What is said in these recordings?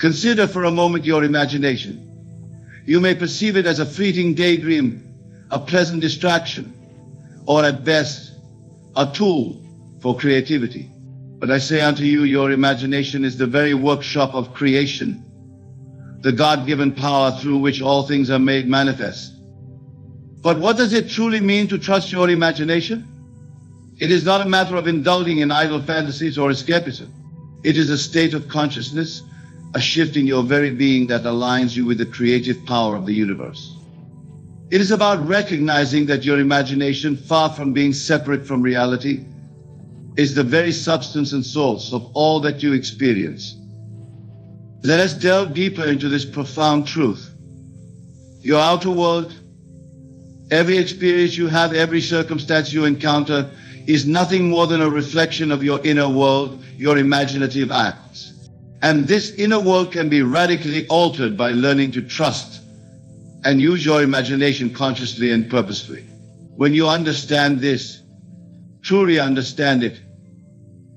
Consider for a moment your imagination. You may perceive it as a fleeting daydream, a pleasant distraction, or at best, a tool for creativity. But I say unto you, your imagination is the very workshop of creation, the God-given power through which all things are made manifest. But what does it truly mean to trust your imagination? It is not a matter of indulging in idle fantasies or escapism. It is a state of consciousness, a shift in your very being that aligns you with the creative power of the universe. It is about recognizing that your imagination, far from being separate from reality, is the very substance and source of all that you experience. Let us delve deeper into this profound truth. Your outer world, every experience you have, every circumstance you encounter, is nothing more than a reflection of your inner world, your imaginative acts. And this inner world can be radically altered by learning to trust and use your imagination consciously and purposefully. When you understand this, truly understand it,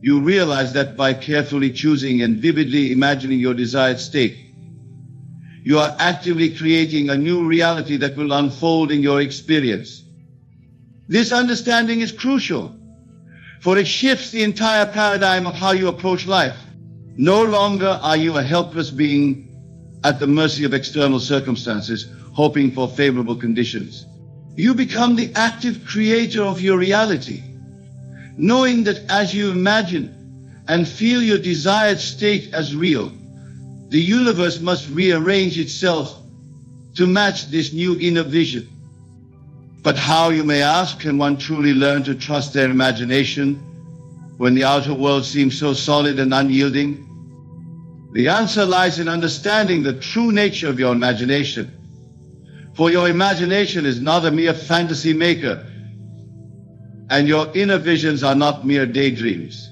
you realize that by carefully choosing and vividly imagining your desired state, you are actively creating a new reality that will unfold in your experience. This understanding is crucial, for it shifts the entire paradigm of how you approach life. No longer are you a helpless being at the mercy of external circumstances, hoping for favorable conditions. You become the active creator of your reality, knowing that as you imagine and feel your desired state as real, the universe must rearrange itself to match this new inner vision. But how, you may ask, can one truly learn to trust their imagination when the outer world seems so solid and unyielding? The answer lies in understanding the true nature of your imagination. For your imagination is not a mere fantasy maker, and your inner visions are not mere daydreams.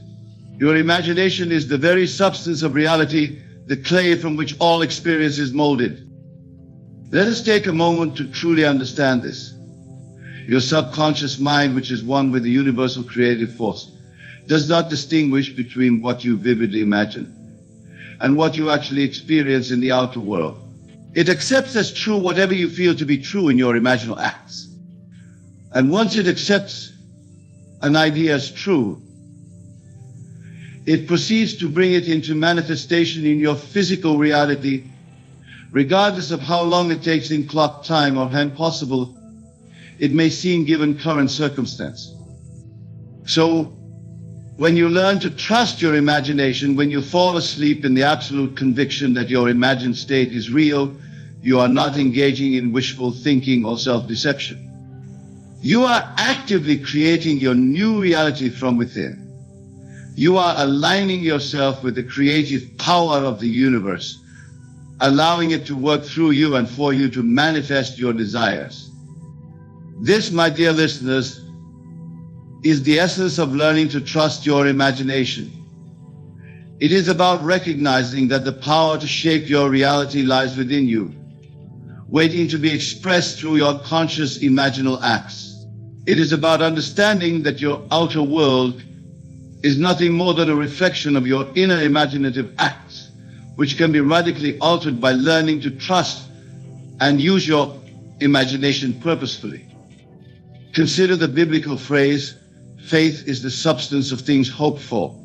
Your imagination is the very substance of reality, the clay from which all experience is molded. Let us take a moment to truly understand this. Your subconscious mind, which is one with the universal creative force, does not distinguish between what you vividly imagine and what you actually experience in the outer world. It accepts as true whatever you feel to be true in your imaginal acts. And once it accepts an idea as true, it proceeds to bring it into manifestation in your physical reality, regardless of how long it takes in clock time or when possible it may seem given current circumstance. So, when you learn to trust your imagination, when you fall asleep in the absolute conviction that your imagined state is real, you are not engaging in wishful thinking or self-deception. You are actively creating your new reality from within. You are aligning yourself with the creative power of the universe, allowing it to work through you and for you to manifest your desires. This, my dear listeners, is the essence of learning to trust your imagination. It is about recognizing that the power to shape your reality lies within you, waiting to be expressed through your conscious imaginal acts. It is about understanding that your outer world is nothing more than a reflection of your inner imaginative acts, which can be radically altered by learning to trust and use your imagination purposefully. Consider the biblical phrase, faith is the substance of things hoped for,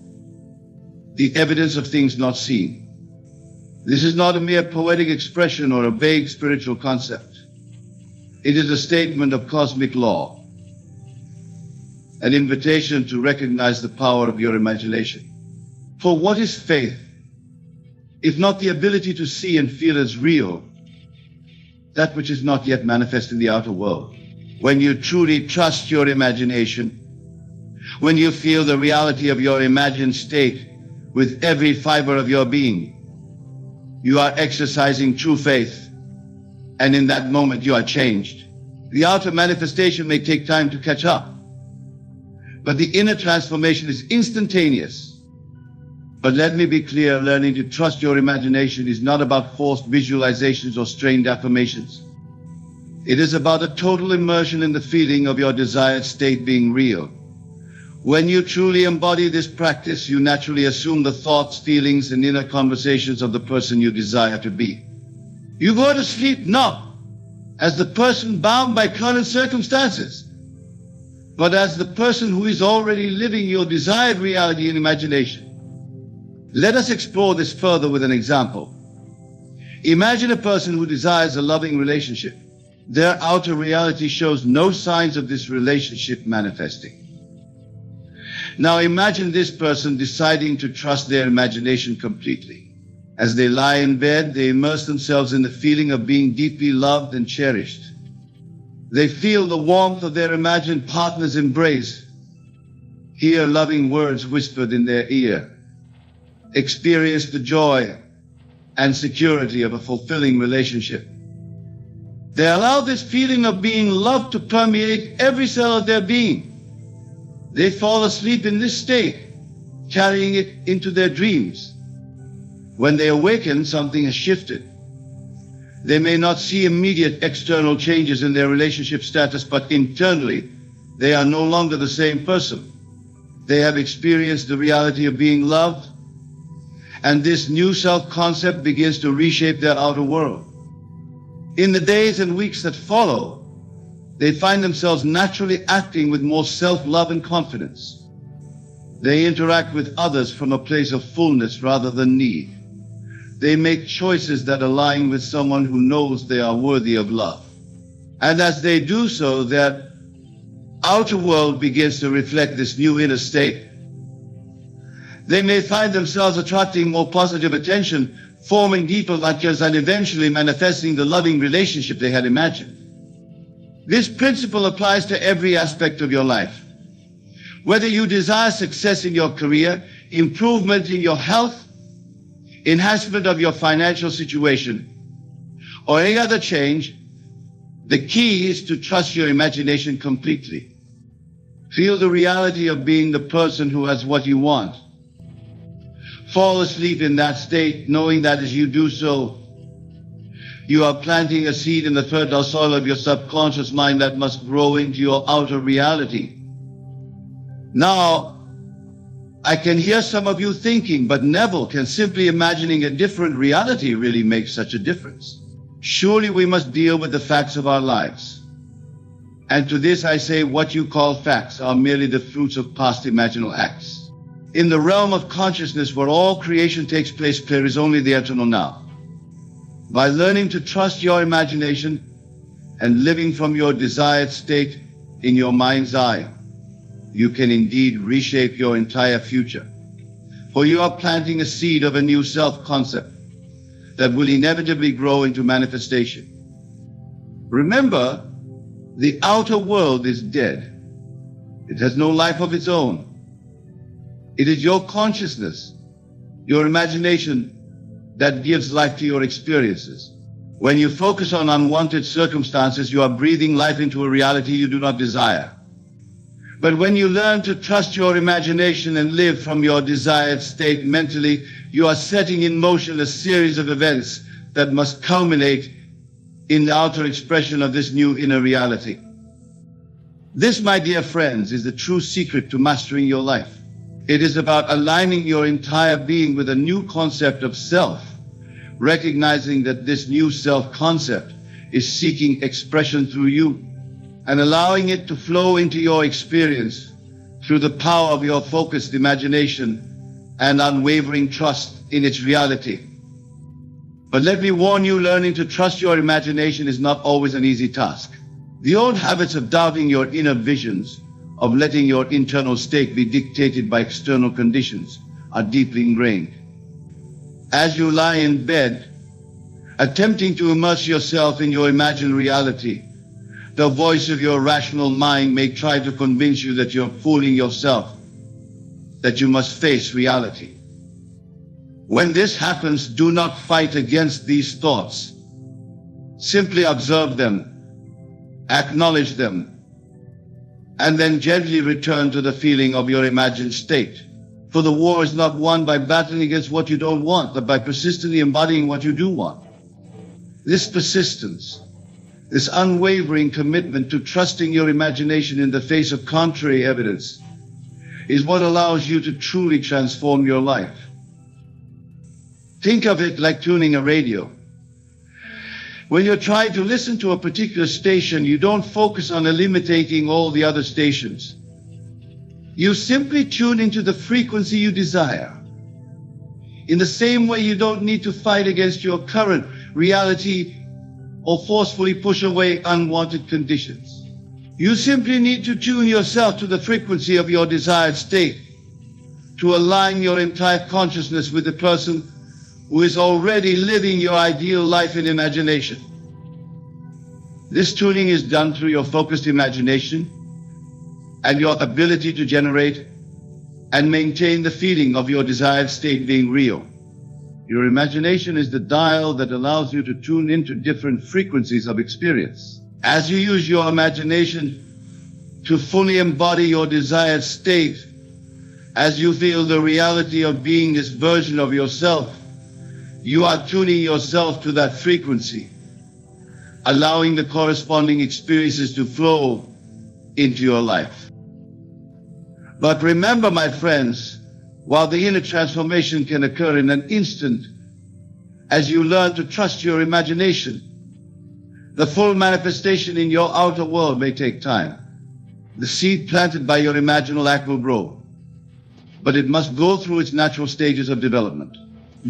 the evidence of things not seen. This is not a mere poetic expression or a vague spiritual concept. It is a statement of cosmic law, an invitation to recognize the power of your imagination. For what is faith, if not the ability to see and feel as real that which is not yet manifest in the outer world? When you truly trust your imagination, when you feel the reality of your imagined state with every fiber of your being, you are exercising true faith, and in that moment you are changed. The outer manifestation may take time to catch up, but the inner transformation is instantaneous. But let me be clear, learning to trust your imagination is not about forced visualizations or strained affirmations. It is about a total immersion in the feeling of your desired state being real, When you truly embody this practice, you naturally assume the thoughts, feelings, and inner conversations of the person you desire to be. You go to sleep not as the person bound by current circumstances, but as the person who is already living your desired reality in imagination. Let us explore this further with an example. Imagine a person who desires a loving relationship. Their outer reality shows no signs of this relationship manifesting. Now imagine this person deciding to trust their imagination completely. As they lie in bed, they immerse themselves in the feeling of being deeply loved and cherished. They feel the warmth of their imagined partner's embrace, hear loving words whispered in their ear, experience the joy and security of a fulfilling relationship. They allow this feeling of being loved to permeate every cell of their being. They fall asleep in this state, carrying it into their dreams. When they awaken, something has shifted. They may not see immediate external changes in their relationship status, but internally, they are no longer the same person. They have experienced the reality of being loved, and this new self-concept begins to reshape their outer world. In the days and weeks that follow, they find themselves naturally acting with more self-love and confidence. They interact with others from a place of fullness rather than need. They make choices that align with someone who knows they are worthy of love. And as they do so, their outer world begins to reflect this new inner state. They may find themselves attracting more positive attention, forming deeper matches, and eventually manifesting the loving relationship they had imagined. This principle applies to every aspect of your life. Whether you desire success in your career, improvement in your health, enhancement of your financial situation, or any other change, the key is to trust your imagination completely. Feel the reality of being the person who has what you want. Fall asleep in that state, knowing that as you do so, you are planting a seed in the fertile soil of your subconscious mind that must grow into your outer reality. Now, I can hear some of you thinking, but Neville, can simply imagining a different reality really make such a difference? Surely we must deal with the facts of our lives. And to this I say, what you call facts are merely the fruits of past imaginal acts. In the realm of consciousness where all creation takes place, there is only the eternal now. By learning to trust your imagination and living from your desired state in your mind's eye, you can indeed reshape your entire future. For you are planting a seed of a new self-concept that will inevitably grow into manifestation. Remember, the outer world is dead. It has no life of its own. It is your consciousness, your imagination, that gives life to your experiences. When you focus on unwanted circumstances, you are breathing life into a reality you do not desire. But when you learn to trust your imagination and live from your desired state mentally, you are setting in motion a series of events that must culminate in the outer expression of this new inner reality. This, my dear friends, is the true secret to mastering your life. It is about aligning your entire being with a new concept of self, recognizing that this new self-concept is seeking expression through you, and allowing it to flow into your experience through the power of your focused imagination and unwavering trust in its reality. But let me warn you, learning to trust your imagination is not always an easy task. The old habits of doubting your inner visions, of letting your internal state be dictated by external conditions, are deeply ingrained. As you lie in bed, attempting to immerse yourself in your imagined reality, the voice of your rational mind may try to convince you that you're fooling yourself, that you must face reality. When this happens, do not fight against these thoughts. Simply observe them, acknowledge them, and then gently return to the feeling of your imagined state. For the war is not won by battling against what you don't want, but by persistently embodying what you do want. This persistence, this unwavering commitment to trusting your imagination in the face of contrary evidence, is what allows you to truly transform your life. Think of it like tuning a radio. When you're trying to listen to a particular station, you don't focus on eliminating all the other stations. You simply tune into the frequency you desire. In the same way, you don't need to fight against your current reality or forcefully push away unwanted conditions. You simply need to tune yourself to the frequency of your desired state, to align your entire consciousness with the person who is already living your ideal life in imagination. This tuning is done through your focused imagination and your ability to generate and maintain the feeling of your desired state being real. Your imagination is the dial that allows you to tune into different frequencies of experience. As you use your imagination to fully embody your desired state, as you feel the reality of being this version of yourself, you are tuning yourself to that frequency, allowing the corresponding experiences to flow into your life. But remember, my friends, while the inner transformation can occur in an instant, as you learn to trust your imagination, the full manifestation in your outer world may take time. The seed planted by your imaginal act will grow, but it must go through its natural stages of development.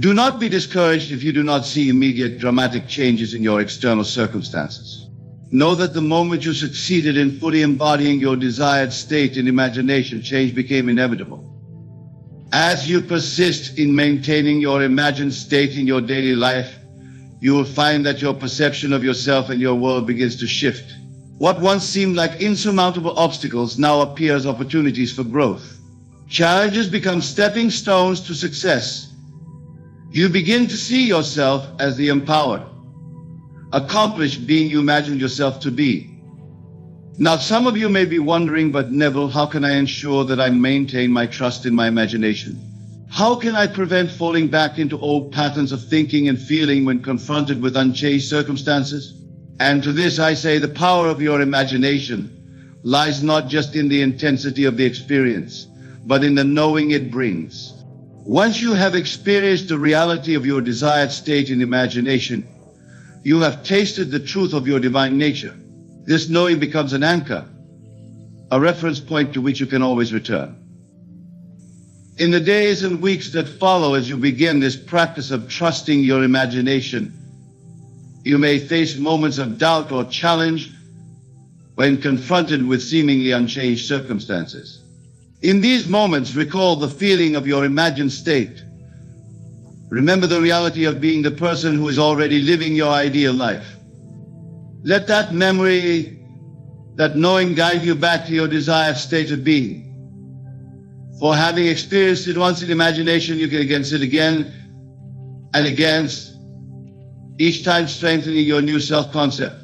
Do not be discouraged if you do not see immediate dramatic changes in your external circumstances. Know that the moment you succeeded in fully embodying your desired state in imagination, change became inevitable. As you persist in maintaining your imagined state in your daily life, you will find that your perception of yourself and your world begins to shift. What once seemed like insurmountable obstacles now appear as opportunities for growth. Challenges become stepping stones to success. You begin to see yourself as the empowered, accomplished being you imagined yourself to be. Now, some of you may be wondering, but Neville, how can I ensure that I maintain my trust in my imagination? How can I prevent falling back into old patterns of thinking and feeling when confronted with unchanged circumstances? And to this I say, the power of your imagination lies not just in the intensity of the experience, but in the knowing it brings. Once you have experienced the reality of your desired state in imagination, you have tasted the truth of your divine nature. This knowing becomes an anchor, a reference point to which you can always return. In the days and weeks that follow, as you begin this practice of trusting your imagination, you may face moments of doubt or challenge when confronted with seemingly unchanged circumstances. In these moments, recall the feeling of your imagined state. Remember the reality of being the person who is already living your ideal life. Let that memory, that knowing guide you back to your desired state of being. For having experienced it once in imagination, you can again sit again and again, each time strengthening your new self-concept.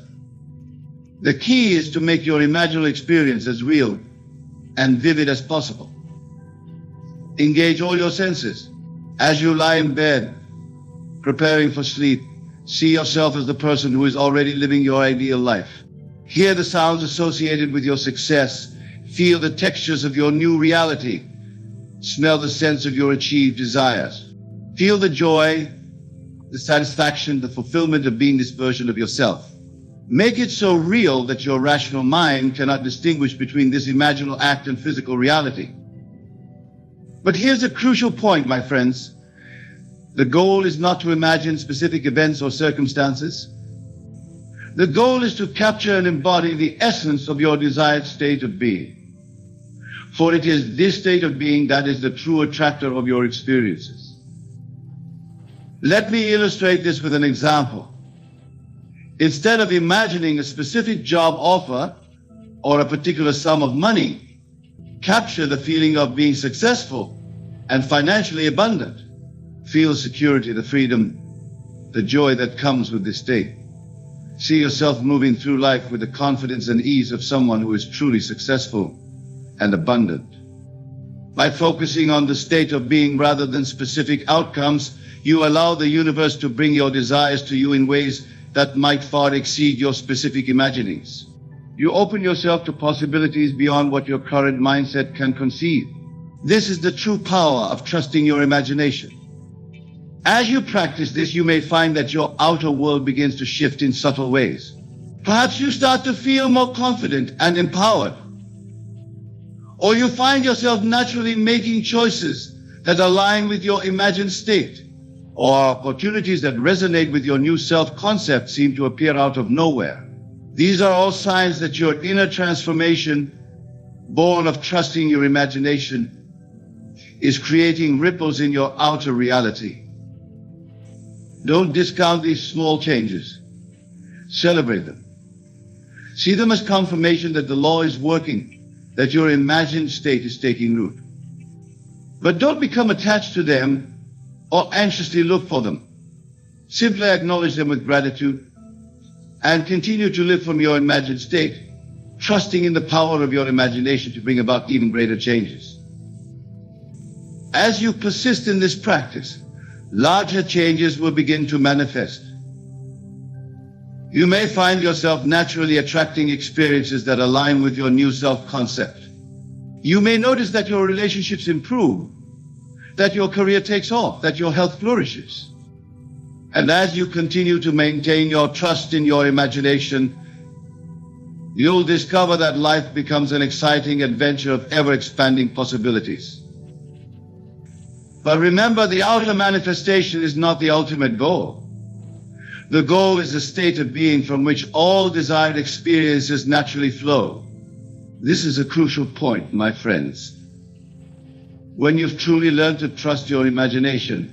The key is to make your imaginal experience as real and vivid as possible. Engage all your senses. As you lie in bed, preparing for sleep, see yourself as the person who is already living your ideal life. Hear the sounds associated with your success. Feel the textures of your new reality. Smell the sense of your achieved desires. Feel the joy, the satisfaction, the fulfillment of being this version of yourself. Make it so real that your rational mind cannot distinguish between this imaginal act and physical reality. But here's a crucial point, my friends. The goal is not to imagine specific events or circumstances. The goal is to capture and embody the essence of your desired state of being. For it is this state of being that is the true attractor of your experiences. Let me illustrate this with an example. Instead of imagining a specific job offer or a particular sum of money, capture the feeling of being successful and financially abundant. Feel security, the freedom, the joy that comes with this state. See yourself moving through life with the confidence and ease of someone who is truly successful and abundant. By focusing on the state of being rather than specific outcomes, you allow the universe to bring your desires to you in ways that might far exceed your specific imaginings. You open yourself to possibilities beyond what your current mindset can conceive. This is the true power of trusting your imagination. As you practice this, you may find that your outer world begins to shift in subtle ways. Perhaps you start to feel more confident and empowered. Or you find yourself naturally making choices that align with your imagined state. Or opportunities that resonate with your new self-concept seem to appear out of nowhere. These are all signs that your inner transformation, born of trusting your imagination, is creating ripples in your outer reality. Don't discount these small changes. Celebrate them. See them as confirmation that the law is working, that your imagined state is taking root. But don't become attached to them or anxiously look for them. Simply acknowledge them with gratitude and continue to live from your imagined state, trusting in the power of your imagination to bring about even greater changes. As you persist in this practice, larger changes will begin to manifest. You may find yourself naturally attracting experiences that align with your new self-concept. You may notice that your relationships improve, that your career takes off, that your health flourishes. And as you continue to maintain your trust in your imagination, you'll discover that life becomes an exciting adventure of ever-expanding possibilities. But remember, the outer manifestation is not the ultimate goal. The goal is a state of being from which all desired experiences naturally flow. This is a crucial point, my friends. When you've truly learned to trust your imagination,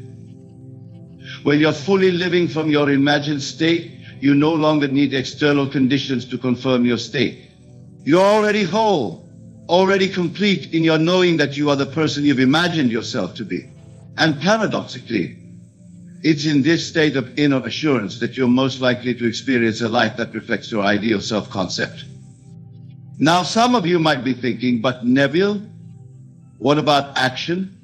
when you're fully living from your imagined state, you no longer need external conditions to confirm your state. You're already whole, already complete in your knowing that you are the person you've imagined yourself to be. And paradoxically, it's in this state of inner assurance that you're most likely to experience a life that reflects your ideal self-concept. Now, some of you might be thinking, but Neville, what about action?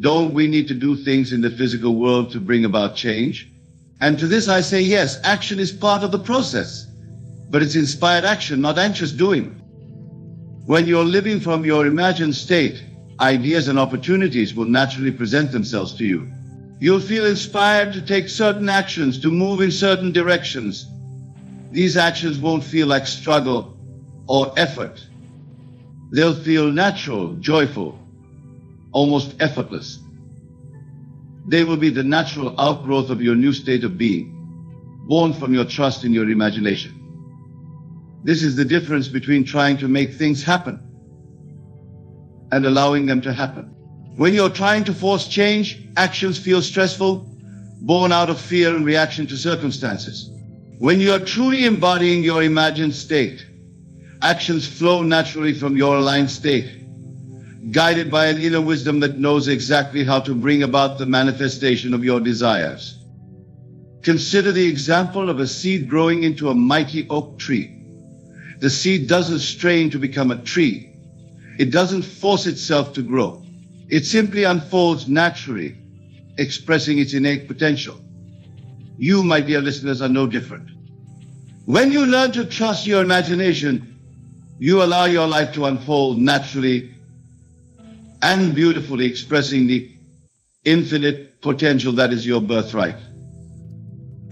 Don't we need to do things in the physical world to bring about change? And to this I say, yes, action is part of the process, but it's inspired action, not anxious doing. When you're living from your imagined state, ideas and opportunities will naturally present themselves to you. You'll feel inspired to take certain actions, to move in certain directions. These actions won't feel like struggle or effort. They'll feel natural, joyful, almost effortless. They will be the natural outgrowth of your new state of being, born from your trust in your imagination. This is the difference between trying to make things happen and allowing them to happen. When you're trying to force change, actions feel stressful, born out of fear and reaction to circumstances. When you're truly embodying your imagined state, actions flow naturally from your aligned state, guided by an inner wisdom that knows exactly how to bring about the manifestation of your desires. Consider the example of a seed growing into a mighty oak tree. The seed doesn't strain to become a tree. It doesn't force itself to grow. It simply unfolds naturally, expressing its innate potential. You, my dear listeners, are no different. When you learn to trust your imagination, you allow your life to unfold naturally and beautifully, expressing the infinite potential that is your birthright.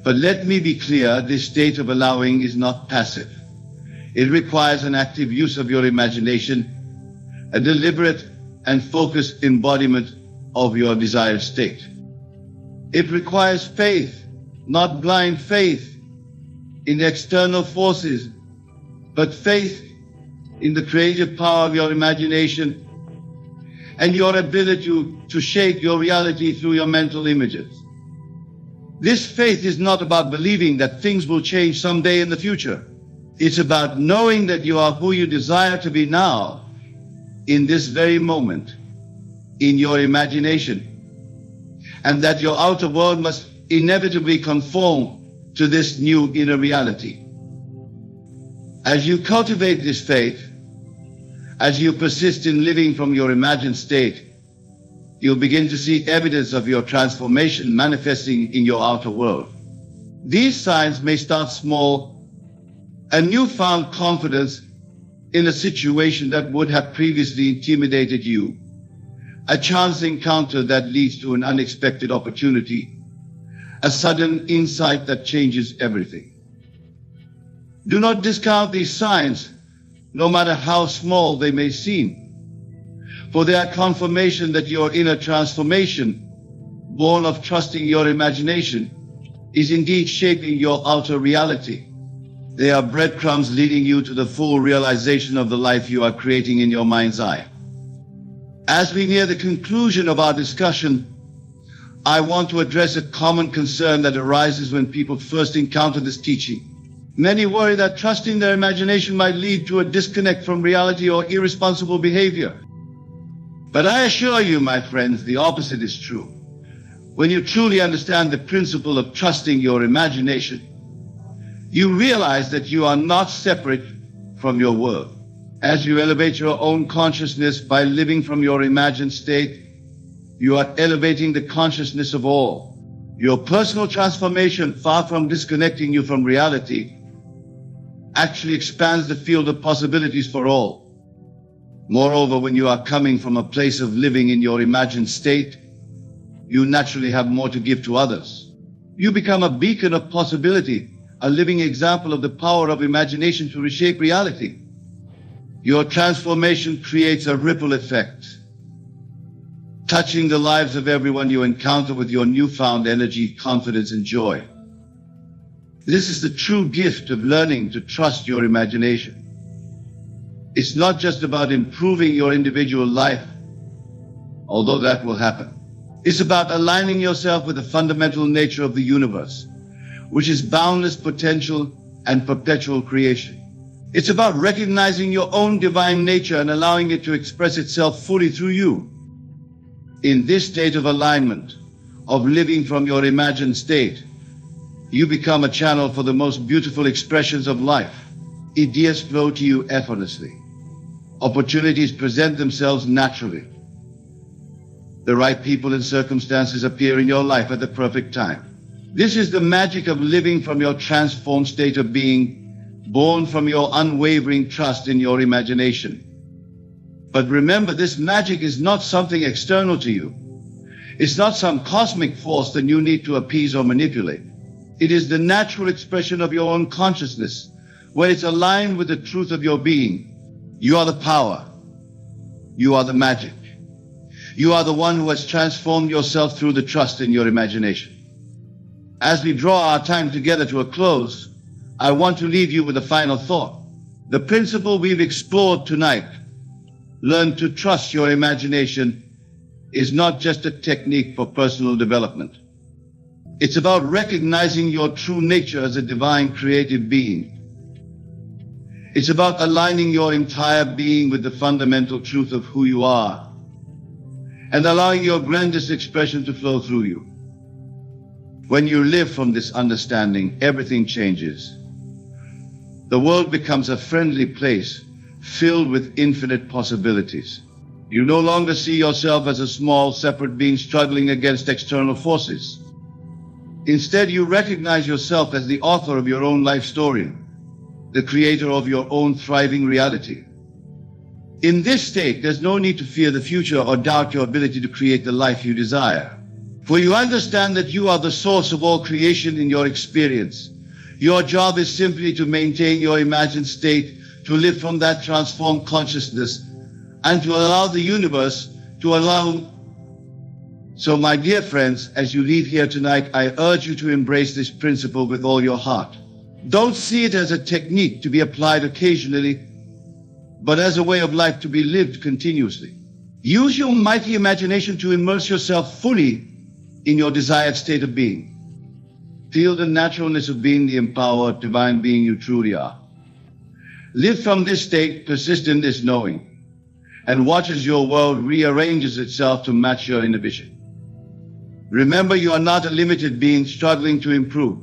But let me be clear, this state of allowing is not passive. It requires an active use of your imagination, a deliberate and focused embodiment of your desired state. It requires faith, not blind faith in external forces, but faith in the creative power of your imagination and your ability to shape your reality through your mental images. This faith is not about believing that things will change someday in the future. It's about knowing that you are who you desire to be now, in this very moment, in your imagination, and that your outer world must inevitably conform to this new inner reality. As you cultivate this faith, as you persist in living from your imagined state, you'll begin to see evidence of your transformation manifesting in your outer world. These signs may start small, a newfound confidence in a situation that would have previously intimidated you, a chance encounter that leads to an unexpected opportunity, a sudden insight that changes everything. Do not discount these signs, no matter how small they may seem, for they are confirmation that your inner transformation, born of trusting your imagination, is indeed shaping your outer reality. They are breadcrumbs leading you to the full realization of the life you are creating in your mind's eye. As we near the conclusion of our discussion, I want to address a common concern that arises when people first encounter this teaching. Many worry that trusting their imagination might lead to a disconnect from reality or irresponsible behavior. But I assure you, my friends, the opposite is true. When you truly understand the principle of trusting your imagination, you realize that you are not separate from your world. As you elevate your own consciousness by living from your imagined state, you are elevating the consciousness of all. Your personal transformation, far from disconnecting you from reality, actually expands the field of possibilities for all. Moreover, when you are coming from a place of living in your imagined state, you naturally have more to give to others. You become a beacon of possibility, a living example of the power of imagination to reshape reality. Your transformation creates a ripple effect, touching the lives of everyone you encounter with your newfound energy, confidence, and joy. This is the true gift of learning to trust your imagination. It's not just about improving your individual life, although that will happen. It's about aligning yourself with the fundamental nature of the universe, which is boundless potential and perpetual creation. It's about recognizing your own divine nature and allowing it to express itself fully through you. In this state of alignment, of living from your imagined state, you become a channel for the most beautiful expressions of life. Ideas flow to you effortlessly. Opportunities present themselves naturally. The right people and circumstances appear in your life at the perfect time. This is the magic of living from your transformed state of being, born from your unwavering trust in your imagination. But remember, this magic is not something external to you. It's not some cosmic force that you need to appease or manipulate. It is the natural expression of your own consciousness, when it's aligned with the truth of your being. You are the power. You are the magic. You are the one who has transformed yourself through the trust in your imagination. As we draw our time together to a close, I want to leave you with a final thought. The principle we've explored tonight, learn to trust your imagination, is not just a technique for personal development. It's about recognizing your true nature as a divine creative being. It's about aligning your entire being with the fundamental truth of who you are and allowing your grandest expression to flow through you. When you live from this understanding, everything changes. The world becomes a friendly place filled with infinite possibilities. You no longer see yourself as a small, separate being struggling against external forces. Instead, you recognize yourself as the author of your own life story, the creator of your own thriving reality. In this state, there's no need to fear the future or doubt your ability to create the life you desire. For you understand that you are the source of all creation in your experience. Your job is simply to maintain your imagined state, to live from that transformed consciousness, and to allow the universe to allow. So, my dear friends, as you leave here tonight, I urge you to embrace this principle with all your heart. Don't see it as a technique to be applied occasionally, but as a way of life to be lived continuously. Use your mighty imagination to immerse yourself fully in your desired state of being. Feel the naturalness of being the empowered divine being you truly are. Live from this state, persist in this knowing, and watch as your world rearranges itself to match your inner vision. Remember, you are not a limited being struggling to improve.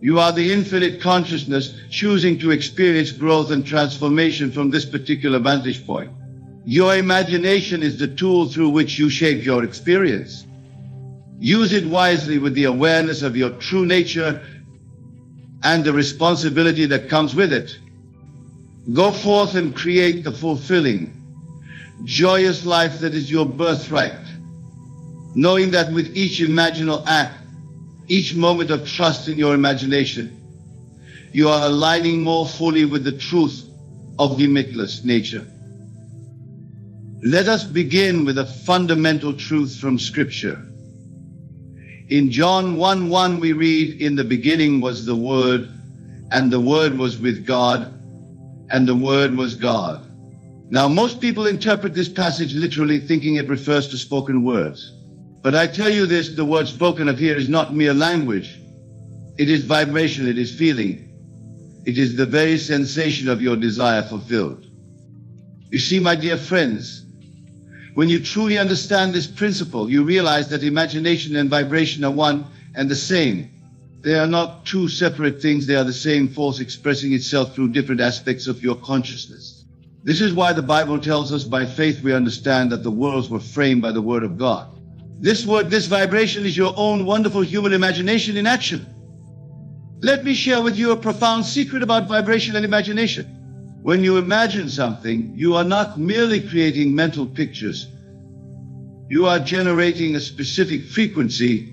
You are the infinite consciousness choosing to experience growth and transformation from this particular vantage point. Your imagination is the tool through which you shape your experience. Use it wisely with the awareness of your true nature and the responsibility that comes with it. Go forth and create the fulfilling, joyous life that is your birthright, knowing that with each imaginal act, each moment of trust in your imagination, you are aligning more fully with the truth of limitless nature. Let us begin with a fundamental truth from Scripture. In John 1:1 we read, "In the beginning was the Word, and the Word was with God, and the Word was God." Now, most people interpret this passage literally, thinking it refers to spoken words. But I tell you this, the word spoken of here is not mere language. It is vibration, it is feeling. It is the very sensation of your desire fulfilled. You see, my dear friends, when you truly understand this principle, you realize that imagination and vibration are one and the same. They are not two separate things, they are the same force expressing itself through different aspects of your consciousness. This is why the Bible tells us by faith we understand that the worlds were framed by the Word of God. This word, this vibration is your own wonderful human imagination in action. Let me share with you a profound secret about vibration and imagination. When you imagine something, you are not merely creating mental pictures. You are generating a specific frequency,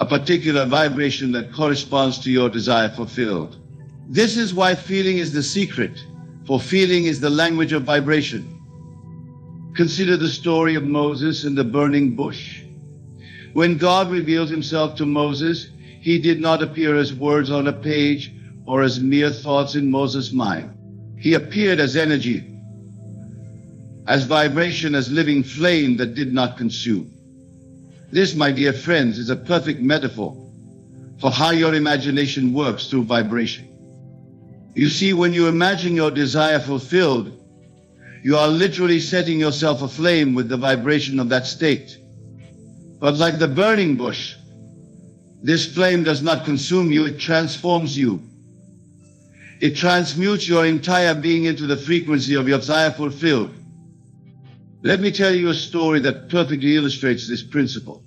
a particular vibration that corresponds to your desire fulfilled. This is why feeling is the secret, for feeling is the language of vibration. Consider the story of Moses and the burning bush. When God revealed himself to Moses, he did not appear as words on a page or as mere thoughts in Moses' mind. He appeared as energy, as vibration, as living flame that did not consume. This, my dear friends, is a perfect metaphor for how your imagination works through vibration. You see, when you imagine your desire fulfilled, you are literally setting yourself aflame with the vibration of that state. But like the burning bush, this flame does not consume you, it transforms you. It transmutes your entire being into the frequency of your desire fulfilled. Let me tell you a story that perfectly illustrates this principle.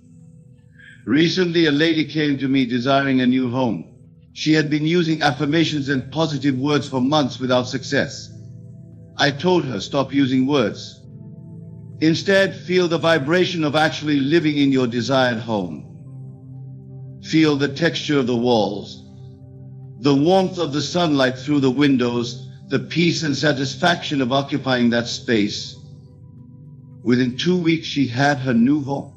Recently, a lady came to me desiring a new home. She had been using affirmations and positive words for months without success. I told her, stop using words. Instead, feel the vibration of actually living in your desired home. Feel the texture of the walls, the warmth of the sunlight through the windows, the peace and satisfaction of occupying that space. Within 2 weeks, she had her new home.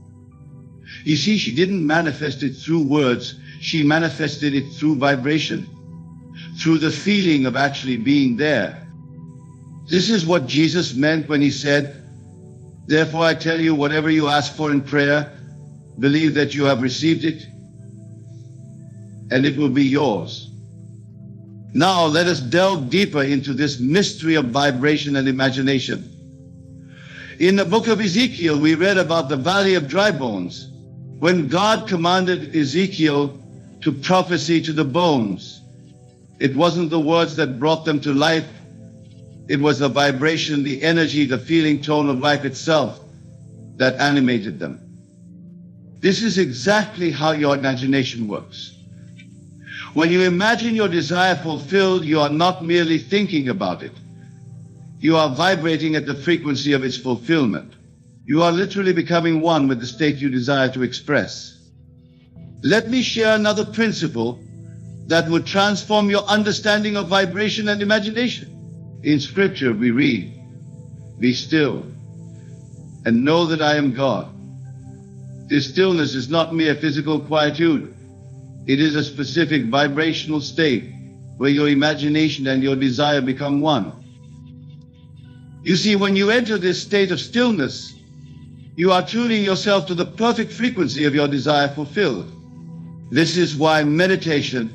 You see, she didn't manifest it through words. She manifested it through vibration, through the feeling of actually being there. This is what Jesus meant when he said, "Therefore I tell you, whatever you ask for in prayer, believe that you have received it, and it will be yours." Now let us delve deeper into this mystery of vibration and imagination. In the book of Ezekiel, we read about the valley of dry bones. When God commanded Ezekiel to prophesy to the bones, it wasn't the words that brought them to life. It was the vibration, the energy, the feeling tone of life itself that animated them. This is exactly how your imagination works. When you imagine your desire fulfilled, you are not merely thinking about it. You are vibrating at the frequency of its fulfillment. You are literally becoming one with the state you desire to express. Let me share another principle that would transform your understanding of vibration and imagination. In Scripture we read, "Be still and know that I am God." This stillness is not mere physical quietude. It is a specific vibrational state where your imagination and your desire become one. You see, when you enter this state of stillness, you are tuning yourself to the perfect frequency of your desire fulfilled. This is why meditation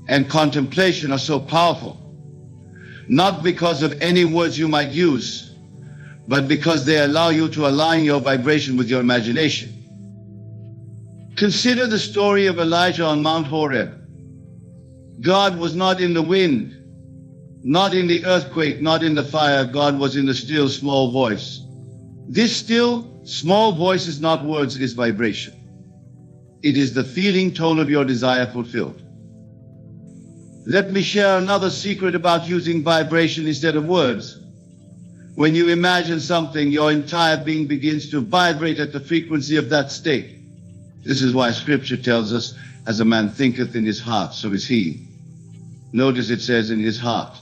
and contemplation are so powerful. Not because of any words you might use, but because they allow you to align your vibration with your imagination. Consider the story of Elijah on Mount Horeb. God was not in the wind, not in the earthquake, not in the fire. God was in the still small voice. This still small voice is not words, it is vibration. It is the feeling tone of your desire fulfilled. Let me share another secret about using vibration instead of words. When you imagine something, your entire being begins to vibrate at the frequency of that state. This is why Scripture tells us, as a man thinketh in his heart, so is he. Notice it says in his heart,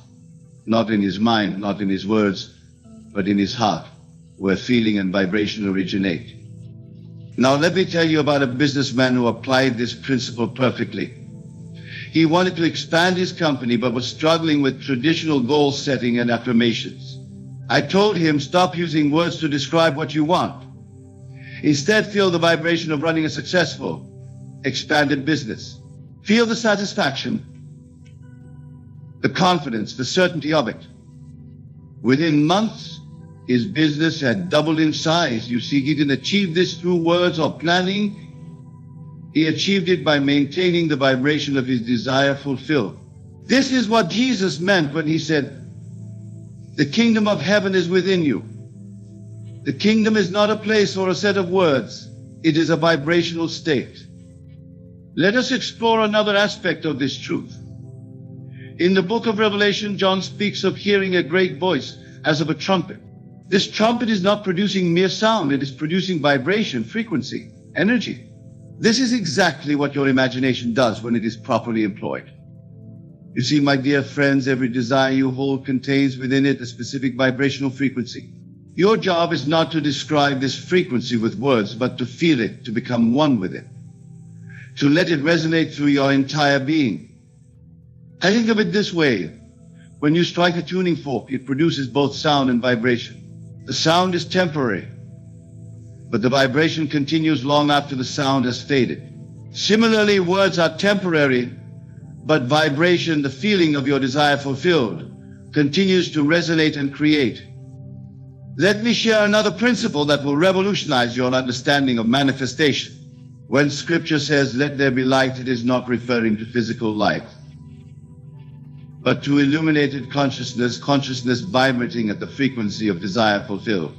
not in his mind, not in his words, but in his heart, where feeling and vibration originate. Now let me tell you about a businessman who applied this principle perfectly. He wanted to expand his company, but was struggling with traditional goal setting and affirmations. I told him, stop using words to describe what you want. Instead, feel the vibration of running a successful, expanded business. Feel the satisfaction, the confidence, the certainty of it. Within months, his business had doubled in size. You see, he didn't achieve this through words or planning. He achieved it by maintaining the vibration of his desire fulfilled. This is what Jesus meant when he said, the kingdom of heaven is within you. The kingdom is not a place or a set of words. It is a vibrational state. Let us explore another aspect of this truth. In the book of Revelation, John speaks of hearing a great voice as of a trumpet. This trumpet is not producing mere sound. It is producing vibration, frequency, energy. This is exactly what your imagination does when it is properly employed. You see, my dear friends, every desire you hold contains within it a specific vibrational frequency. Your job is not to describe this frequency with words, but to feel it, to become one with it, to let it resonate through your entire being. I think of it this way. When you strike a tuning fork, it produces both sound and vibration. The sound is temporary, but the vibration continues long after the sound has faded. Similarly, words are temporary, but vibration, the feeling of your desire fulfilled, continues to resonate and create. Let me share another principle that will revolutionize your understanding of manifestation. When Scripture says, let there be light, it is not referring to physical light, but to illuminated consciousness vibrating at the frequency of desire fulfilled.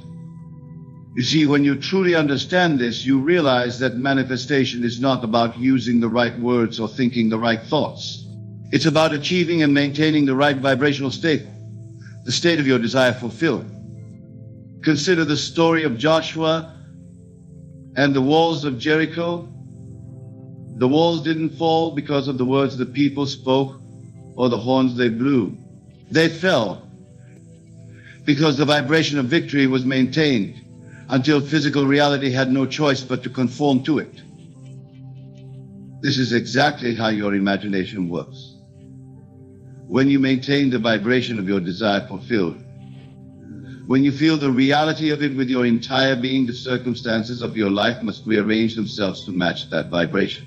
You see, when you truly understand this, you realize that manifestation is not about using the right words or thinking the right thoughts. It's about achieving and maintaining the right vibrational state, the state of your desire fulfilled. Consider the story of Joshua and the walls of Jericho. The walls didn't fall because of the words the people spoke or the horns they blew. They fell because the vibration of victory was maintained until physical reality had no choice but to conform to it. This is exactly how your imagination works. When you maintain the vibration of your desire fulfilled, when you feel the reality of it with your entire being, the circumstances of your life must rearrange themselves to match that vibration.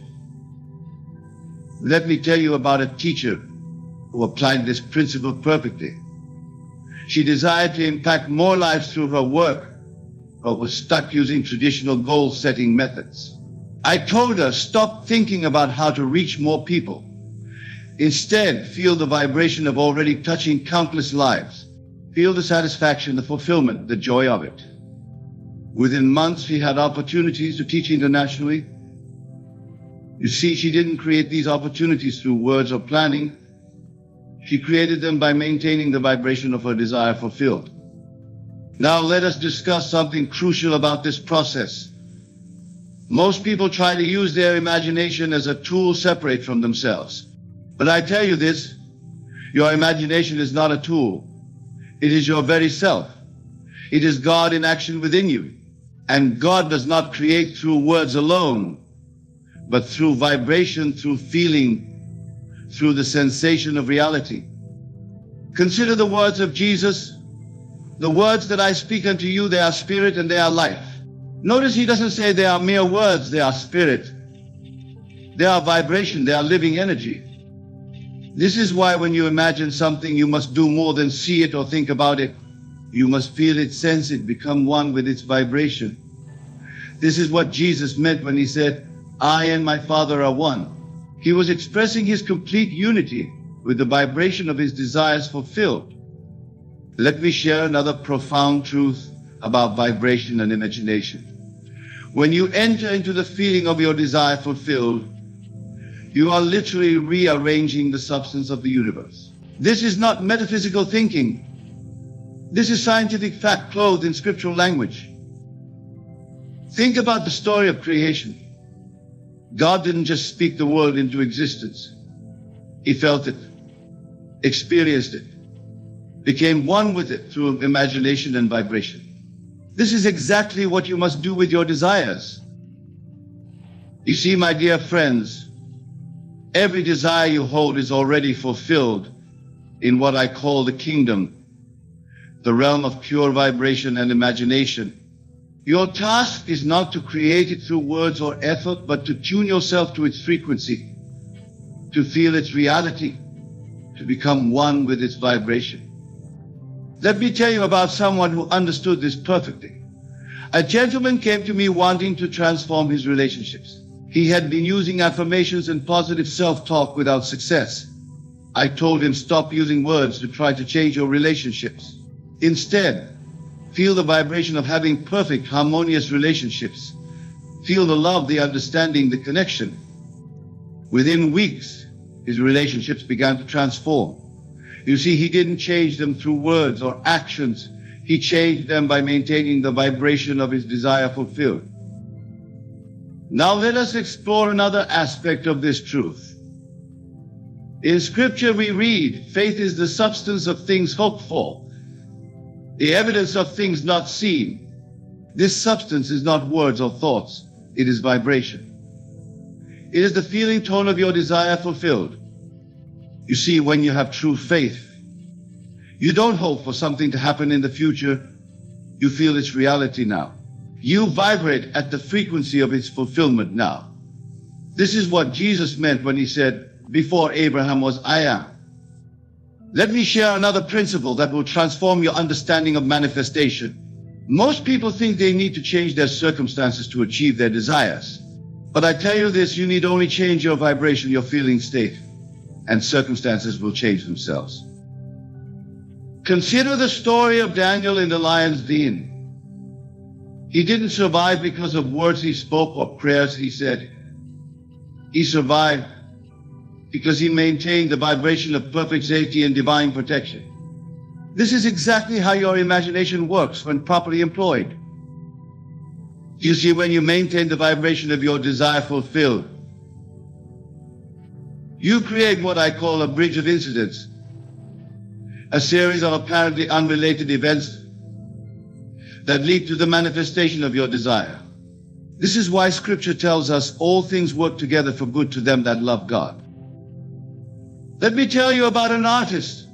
Let me tell you about a teacher who applied this principle perfectly. She desired to impact more lives through her work, but was stuck using traditional goal-setting methods. I told her, stop thinking about how to reach more people. Instead, feel the vibration of already touching countless lives. Feel the satisfaction, the fulfillment, the joy of it. Within months, she had opportunities to teach internationally. You see, she didn't create these opportunities through words or planning. She created them by maintaining the vibration of her desire fulfilled. Now let us discuss something crucial about this process. Most people try to use their imagination as a tool separate from themselves. But I tell you this, your imagination is not a tool. It is your very self. It is God in action within you. And God does not create through words alone, but through vibration, through feeling, through the sensation of reality. Consider the words of Jesus. The words that I speak unto you, they are spirit and they are life. Notice he doesn't say they are mere words, they are spirit. They are vibration, they are living energy. This is why when you imagine something, you must do more than see it or think about it. You must feel it, sense it, become one with its vibration. This is what Jesus meant when he said, I and my Father are one. He was expressing his complete unity with the vibration of his desires fulfilled. Let me share another profound truth about vibration and imagination. When you enter into the feeling of your desire fulfilled, you are literally rearranging the substance of the universe. This is not metaphysical thinking. This is scientific fact clothed in scriptural language. Think about the story of creation. God didn't just speak the world into existence. He felt it, experienced it, became one with it through imagination and vibration. This is exactly what you must do with your desires. You see, my dear friends, every desire you hold is already fulfilled in what I call the kingdom, the realm of pure vibration and imagination. Your task is not to create it through words or effort, but to tune yourself to its frequency, to feel its reality, to become one with its vibration. Let me tell you about someone who understood this perfectly. A gentleman came to me wanting to transform his relationships. He had been using affirmations and positive self-talk without success. I told him, stop using words to try to change your relationships. Instead, feel the vibration of having perfect, harmonious relationships. Feel the love, the understanding, the connection. Within weeks, his relationships began to transform. You see, he didn't change them through words or actions. He changed them by maintaining the vibration of his desire fulfilled. Now let us explore another aspect of this truth. In Scripture we read, faith is the substance of things hoped for, the evidence of things not seen. This substance is not words or thoughts, it is vibration. It is the feeling tone of your desire fulfilled. You see, when you have true faith, you don't hope for something to happen in the future, you feel its reality now. You vibrate at the frequency of its fulfillment now. This is what Jesus meant when he said, before Abraham was, I am. Let me share another principle that will transform your understanding of manifestation. Most people think they need to change their circumstances to achieve their desires. But I tell you this, you need only change your vibration, your feeling state, and circumstances will change themselves. Consider the story of Daniel in the lion's den. He didn't survive because of words he spoke or prayers he said. He survived because he maintained the vibration of perfect safety and divine protection. This is exactly how your imagination works when properly employed. You see, when you maintain the vibration of your desire fulfilled, you create what I call a bridge of incidents, a series of apparently unrelated events that lead to the manifestation of your desire. This is why Scripture tells us all things work together for good to them that love God. Let me tell you about an artist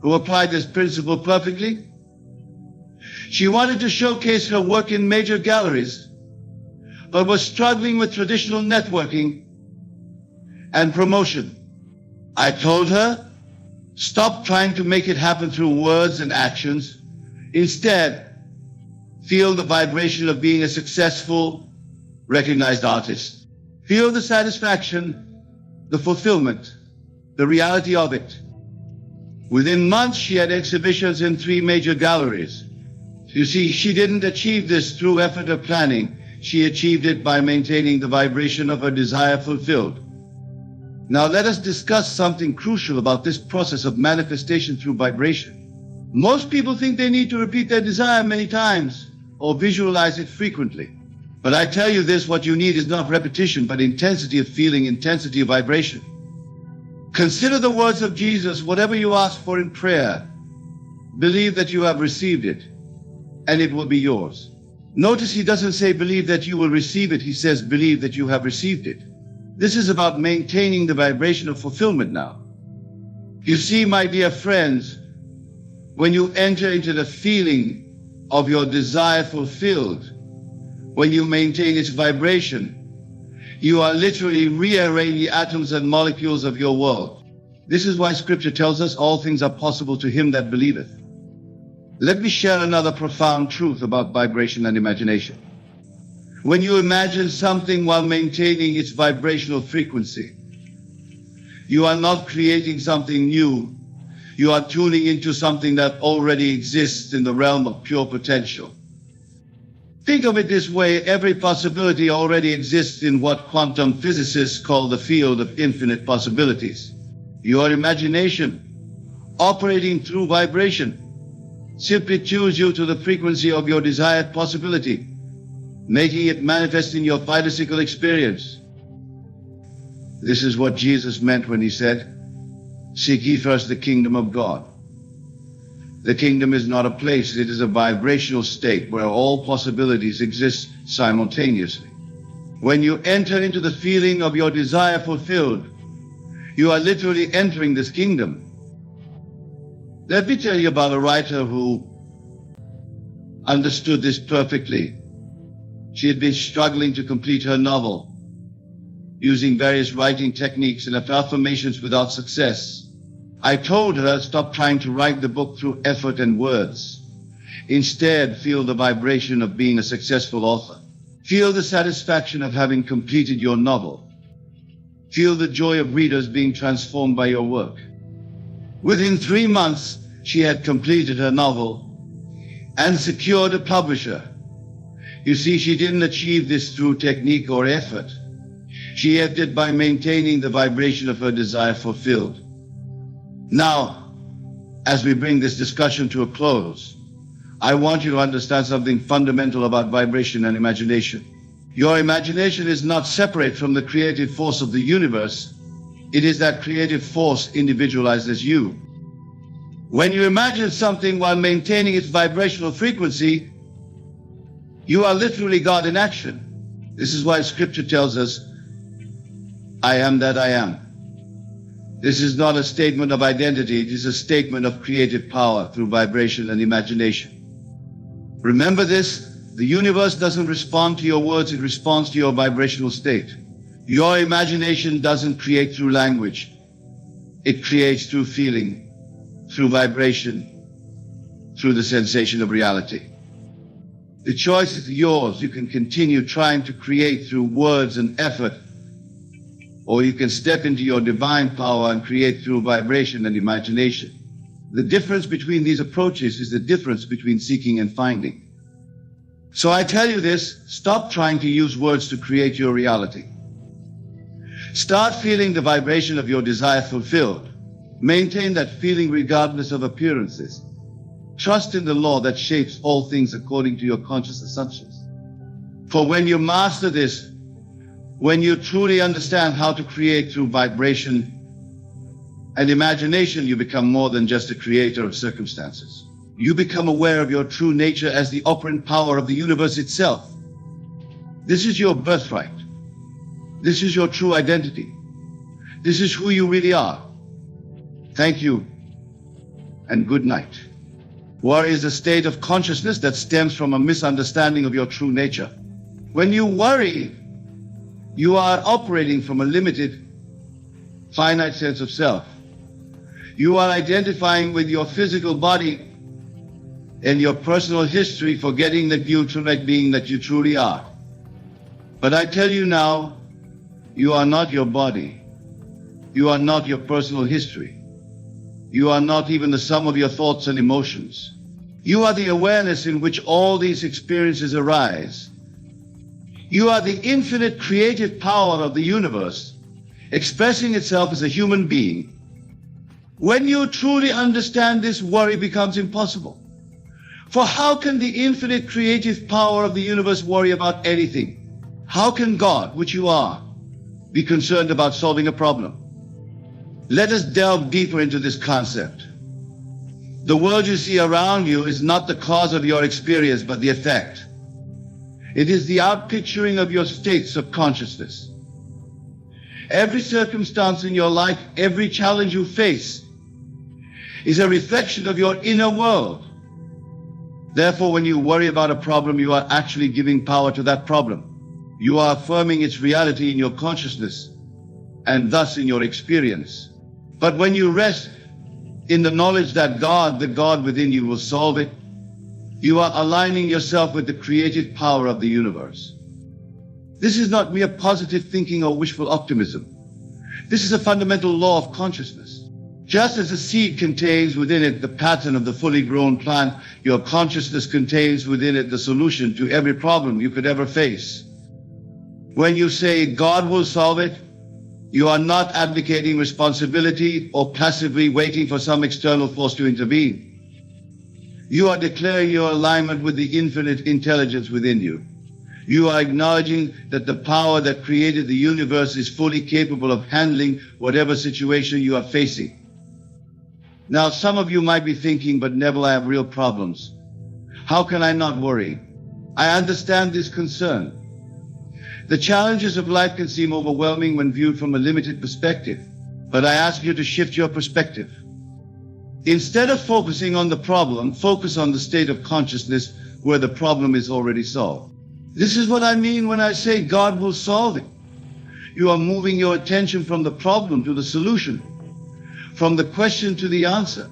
who applied this principle perfectly. She wanted to showcase her work in major galleries, but was struggling with traditional networking and promotion. I told her, stop trying to make it happen through words and actions. Instead, feel the vibration of being a successful, recognized artist. Feel the satisfaction, the fulfillment, the reality of it. Within months, she had exhibitions in 3 major galleries. You see, she didn't achieve this through effort or planning. She achieved it by maintaining the vibration of her desire fulfilled. Now let us discuss something crucial about this process of manifestation through vibration. Most people think they need to repeat their desire many times or visualize it frequently. But I tell you this, what you need is not repetition, but intensity of feeling, intensity of vibration. Consider the words of Jesus, whatever you ask for in prayer, believe that you have received it, and it will be yours. Notice he doesn't say believe that you will receive it, he says believe that you have received it. This is about maintaining the vibration of fulfillment now. You see, my dear friends, when you enter into the feeling of your desire fulfilled, when you maintain its vibration, you are literally rearranging the atoms and molecules of your world. This is why Scripture tells us all things are possible to him that believeth. Let me share another profound truth about vibration and imagination. When you imagine something while maintaining its vibrational frequency, you are not creating something new. You are tuning into something that already exists in the realm of pure potential. Think of it this way, every possibility already exists in what quantum physicists call the field of infinite possibilities. Your imagination, operating through vibration, simply tune you to the frequency of your desired possibility, making it manifest in your physical experience. This is what Jesus meant when he said, "Seek ye first the kingdom of God." The kingdom is not a place, it is a vibrational state where all possibilities exist simultaneously. When you enter into the feeling of your desire fulfilled, you are literally entering this kingdom. Let me tell you about a writer who understood this perfectly. She had been struggling to complete her novel, using various writing techniques and affirmations without success. I told her, stop trying to write the book through effort and words. Instead, feel the vibration of being a successful author. Feel the satisfaction of having completed your novel. Feel the joy of readers being transformed by your work. Within 3 months, she had completed her novel and secured a publisher. You see, she didn't achieve this through technique or effort. She acted by maintaining the vibration of her desire fulfilled. Now, as we bring this discussion to a close, I want you to understand something fundamental about vibration and imagination. Your imagination is not separate from the creative force of the universe. It is that creative force individualized as you. When you imagine something while maintaining its vibrational frequency, you are literally God in action. This is why Scripture tells us, "I am that I am." This is not a statement of identity, it is a statement of creative power through vibration and imagination. Remember this, the universe doesn't respond to your words, it responds to your vibrational state. Your imagination doesn't create through language. It creates through feeling, through vibration, through the sensation of reality. The choice is yours. You can continue trying to create through words and effort, or you can step into your divine power and create through vibration and imagination. The difference between these approaches is the difference between seeking and finding. So I tell you this, stop trying to use words to create your reality. Start feeling the vibration of your desire fulfilled. Maintain that feeling regardless of appearances. Trust in the law that shapes all things according to your conscious assumptions. For when you master this, when you truly understand how to create through vibration and imagination, you become more than just a creator of circumstances. You become aware of your true nature as the operant power of the universe itself. This is your birthright. This is your true identity. This is who you really are. Thank you, and good night. Worry is a state of consciousness that stems from a misunderstanding of your true nature. When you worry, you are operating from a limited, finite sense of self. You are identifying with your physical body and your personal history, forgetting the ultimate being that you truly are. But I tell you now, you are not your body. You are not your personal history. You are not even the sum of your thoughts and emotions. You are the awareness in which all these experiences arise. You are the infinite creative power of the universe, expressing itself as a human being. When you truly understand this, worry becomes impossible. For how can the infinite creative power of the universe worry about anything? How can God, which you are, be concerned about solving a problem? Let us delve deeper into this concept. The world you see around you is not the cause of your experience, but the effect. It is the outpicturing of your states of consciousness. Every circumstance in your life, every challenge you face, is a reflection of your inner world. Therefore, when you worry about a problem, you are actually giving power to that problem. You are affirming its reality in your consciousness, and thus in your experience. But when you rest in the knowledge that God, the God within you, will solve it, you are aligning yourself with the creative power of the universe. This is not mere positive thinking or wishful optimism. This is a fundamental law of consciousness. Just as a seed contains within it the pattern of the fully grown plant, your consciousness contains within it the solution to every problem you could ever face. When you say God will solve it, you are not advocating responsibility or passively waiting for some external force to intervene. You are declaring your alignment with the infinite intelligence within you. You are acknowledging that the power that created the universe is fully capable of handling whatever situation you are facing. Now, some of you might be thinking, but Neville, I have real problems. How can I not worry? I understand this concern. The challenges of life can seem overwhelming when viewed from a limited perspective, but I ask you to shift your perspective. Instead of focusing on the problem, focus on the state of consciousness where the problem is already solved. This is what I mean when I say God will solve it. You are moving your attention from the problem to the solution, from the question to the answer.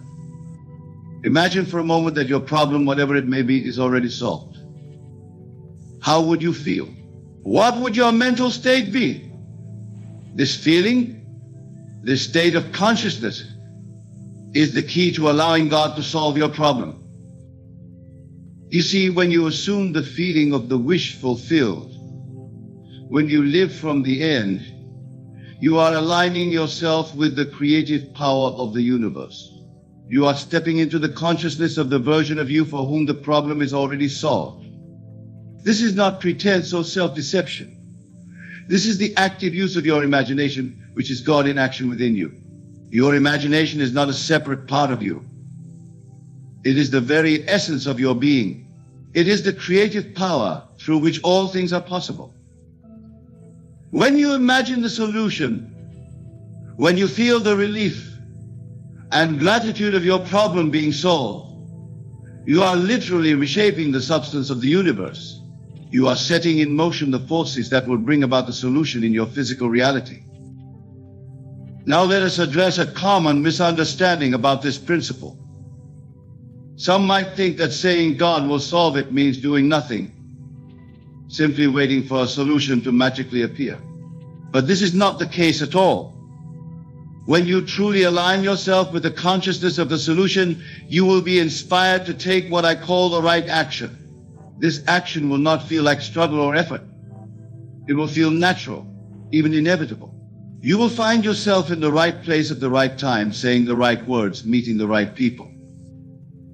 Imagine for a moment that your problem, whatever it may be, is already solved. How would you feel? What would your mental state be? This feeling, this state of consciousness, is the key to allowing God to solve your problem. You see, when you assume the feeling of the wish fulfilled, when you live from the end, you are aligning yourself with the creative power of the universe. You are stepping into the consciousness of the version of you for whom the problem is already solved. This is not pretense or self-deception. This is the active use of your imagination, which is God in action within you. Your imagination is not a separate part of you. It is the very essence of your being. It is the creative power through which all things are possible. When you imagine the solution, when you feel the relief and gratitude of your problem being solved, you are literally reshaping the substance of the universe. You are setting in motion the forces that will bring about the solution in your physical reality. Now let us address a common misunderstanding about this principle. Some might think that saying God will solve it means doing nothing, simply waiting for a solution to magically appear. But this is not the case at all. When you truly align yourself with the consciousness of the solution, you will be inspired to take what I call the right action. This action will not feel like struggle or effort. It will feel natural, even inevitable. You will find yourself in the right place at the right time, saying the right words, meeting the right people.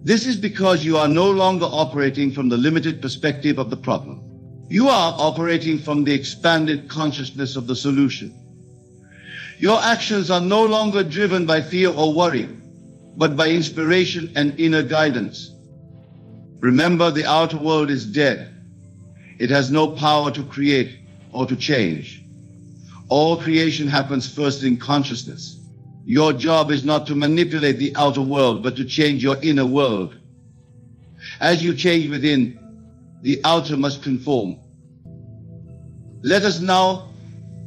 This is because you are no longer operating from the limited perspective of the problem. You are operating from the expanded consciousness of the solution. Your actions are no longer driven by fear or worry, but by inspiration and inner guidance. Remember, the outer world is dead. It has no power to create or to change. All creation happens first in consciousness. Your job is not to manipulate the outer world, but to change your inner world. As you change within, the outer must conform. Let us now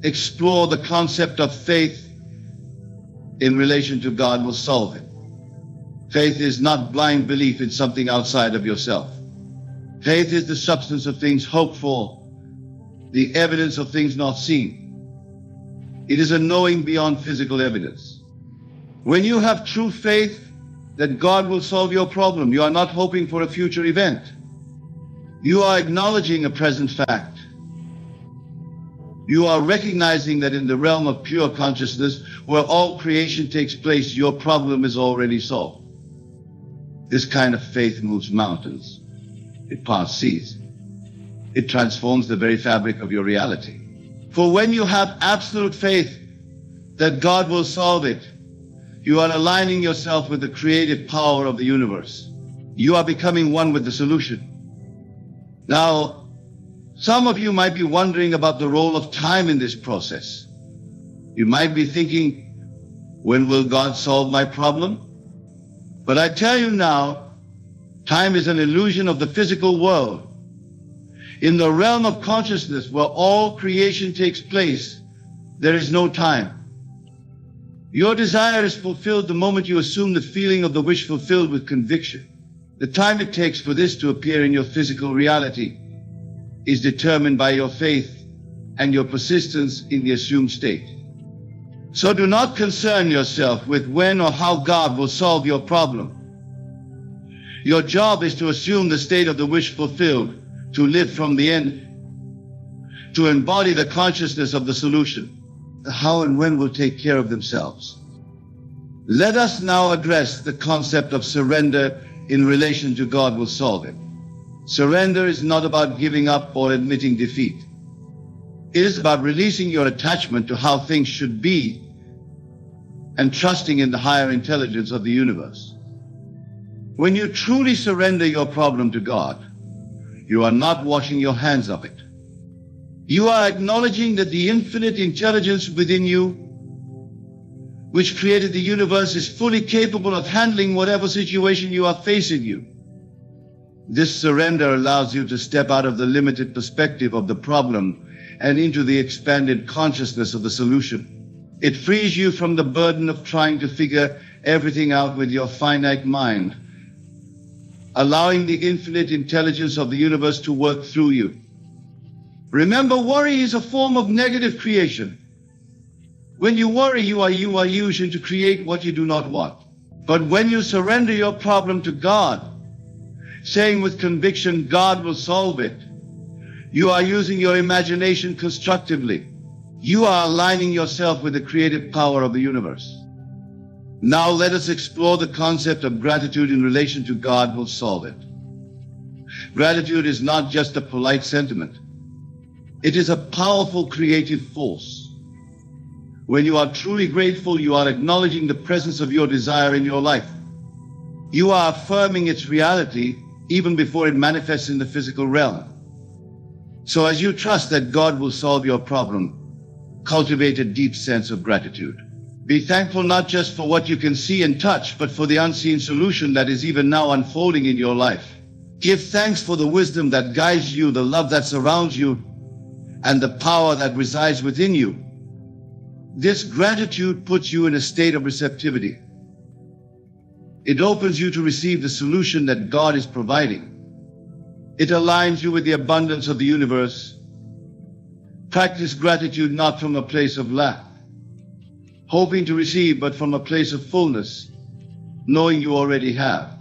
explore the concept of faith in relation to God will solve it. Faith is not blind belief in something outside of yourself. Faith is the substance of things hoped for, the evidence of things not seen. It is a knowing beyond physical evidence. When you have true faith that God will solve your problem, you are not hoping for a future event. You are acknowledging a present fact. You are recognizing that in the realm of pure consciousness, where all creation takes place, your problem is already solved. This kind of faith moves mountains. It parts seas. It transforms the very fabric of your reality. For when you have absolute faith that God will solve it, you are aligning yourself with the creative power of the universe. You are becoming one with the solution. Now, some of you might be wondering about the role of time in this process. You might be thinking, when will God solve my problem? But I tell you now, time is an illusion of the physical world. In the realm of consciousness, where all creation takes place, there is no time. Your desire is fulfilled the moment you assume the feeling of the wish fulfilled with conviction. The time it takes for this to appear in your physical reality is determined by your faith and your persistence in the assumed state. So do not concern yourself with when or how God will solve your problem. Your job is to assume the state of the wish fulfilled, to live from the end, to embody the consciousness of the solution. The how and when will take care of themselves. Let us now address the concept of surrender in relation to God will solve it. Surrender is not about giving up or admitting defeat. It is about releasing your attachment to how things should be and trusting in the higher intelligence of the universe. When you truly surrender your problem to God, you are not washing your hands of it. You are acknowledging that the infinite intelligence within you, which created the universe, is fully capable of handling whatever situation you are facing you. This surrender allows you to step out of the limited perspective of the problem and into the expanded consciousness of the solution. It frees you from the burden of trying to figure everything out with your finite mind, allowing the infinite intelligence of the universe to work through you. Remember, worry is a form of negative creation. When you worry, you are using to create what you do not want. But when you surrender your problem to God, saying with conviction, God will solve it, you are using your imagination constructively. You are aligning yourself with the creative power of the universe. Now let us explore the concept of gratitude in relation to God will solve it. Gratitude is not just a polite sentiment. It is a powerful creative force. When you are truly grateful, you are acknowledging the presence of your desire in your life. You are affirming its reality even before it manifests in the physical realm. So as you trust that God will solve your problem, cultivate a deep sense of gratitude. Be thankful not just for what you can see and touch, but for the unseen solution that is even now unfolding in your life. Give thanks for the wisdom that guides you, the love that surrounds you, and the power that resides within you. This gratitude puts you in a state of receptivity. It opens you to receive the solution that God is providing. It aligns you with the abundance of the universe. Practice gratitude not from a place of lack, hoping to receive, but from a place of fullness, knowing you already have.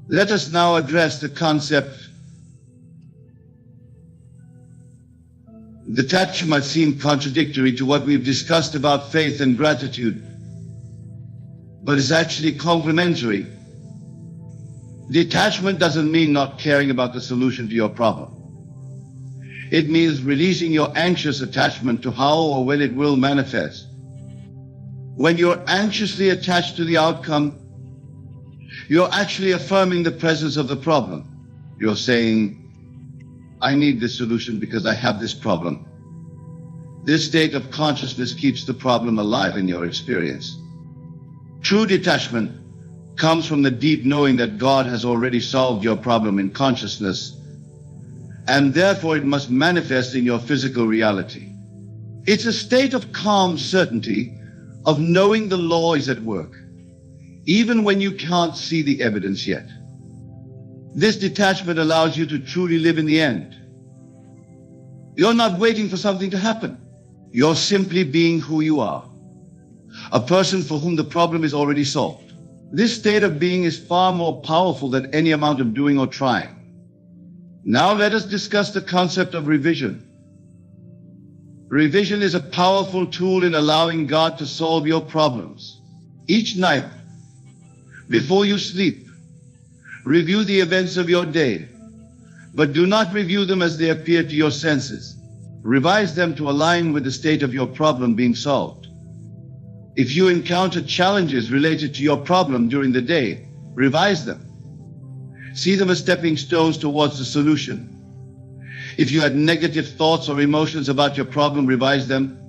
Let us now address the concept. The touch might seem contradictory to what we've discussed about faith and gratitude, but is actually complementary. Detachment doesn't mean not caring about the solution to your problem. It means releasing your anxious attachment to how or when it will manifest. When you're anxiously attached to the outcome, you're actually affirming the presence of the problem. You're saying, I need this solution because I have this problem. This state of consciousness keeps the problem alive in your experience. True detachment comes from the deep knowing that God has already solved your problem in consciousness, and therefore it must manifest in your physical reality. It's a state of calm certainty of knowing the law is at work, even when you can't see the evidence yet. This detachment allows you to truly live in the end. You're not waiting for something to happen. You're simply being who you are, a person for whom the problem is already solved. This state of being is far more powerful than any amount of doing or trying. Now let us discuss the concept of revision. Revision is a powerful tool in allowing God to solve your problems. Each night, before you sleep, review the events of your day, but do not review them as they appear to your senses. Revise them to align with the state of your problem being solved. If you encounter challenges related to your problem during the day, revise them. See them as stepping stones towards the solution. If you had negative thoughts or emotions about your problem, revise them.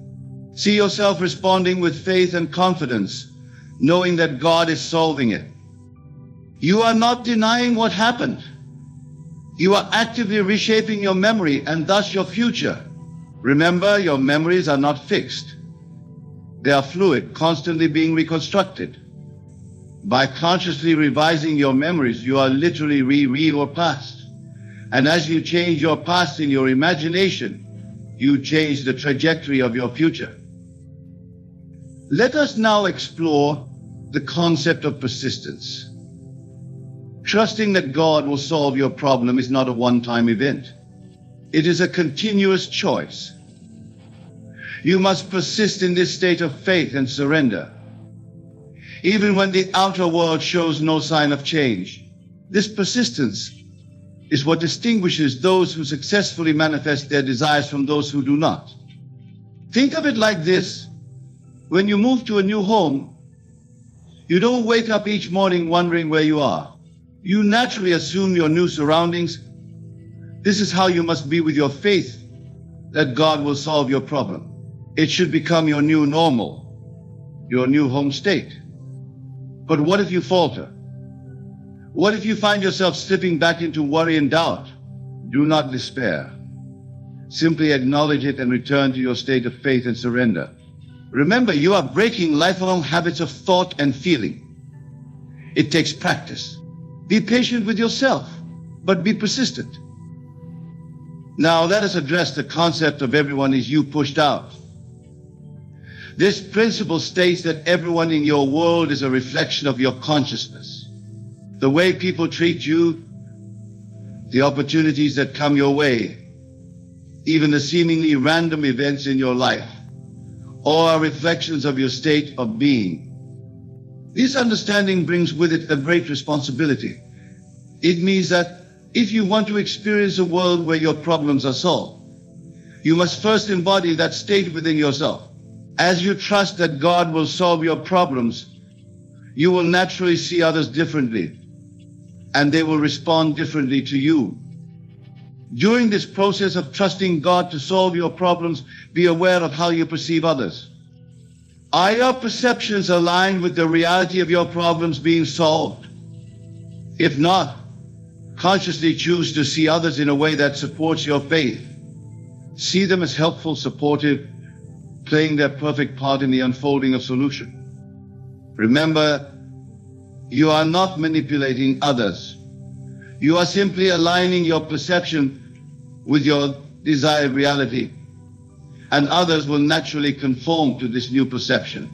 See yourself responding with faith and confidence, knowing that God is solving it. You are not denying what happened. You are actively reshaping your memory and thus your future. Remember, your memories are not fixed. They are fluid, constantly being reconstructed. By consciously revising your memories, you are literally rereading your past. And as you change your past in your imagination, you change the trajectory of your future. Let us now explore the concept of persistence. Trusting that God will solve your problem is not a one-time event. It is a continuous choice. You must persist in this state of faith and surrender. even when the outer world shows no sign of change. This persistence is what distinguishes those who successfully manifest their desires from those who do not. Think of it like this. When you move to a new home, you don't wake up each morning wondering where you are. You naturally assume your new surroundings. This is how you must be with your faith that God will solve your problem. It should become your new normal, your new home state. But what if you falter? What if you find yourself slipping back into worry and doubt? Do not despair. Simply acknowledge it and return to your state of faith and surrender. Remember, you are breaking lifelong habits of thought and feeling. It takes practice. Be patient with yourself, but be persistent. Now let us address the concept of everyone is you pushed out. This principle states that everyone in your world is a reflection of your consciousness. The way people treat you, the opportunities that come your way, even the seemingly random events in your life, all are reflections of your state of being. This understanding brings with it a great responsibility. It means that if you want to experience a world where your problems are solved, you must first embody that state within yourself. As you trust that God will solve your problems, you will naturally see others differently, and they will respond differently to you. During this process of trusting God to solve your problems, be aware of how you perceive others. Are your perceptions aligned with the reality of your problems being solved? If not, consciously choose to see others in a way that supports your faith. See them as helpful, supportive, playing their perfect part in the unfolding of solution. Remember, you are not manipulating others. You are simply aligning your perception with your desired reality, and others will naturally conform to this new perception.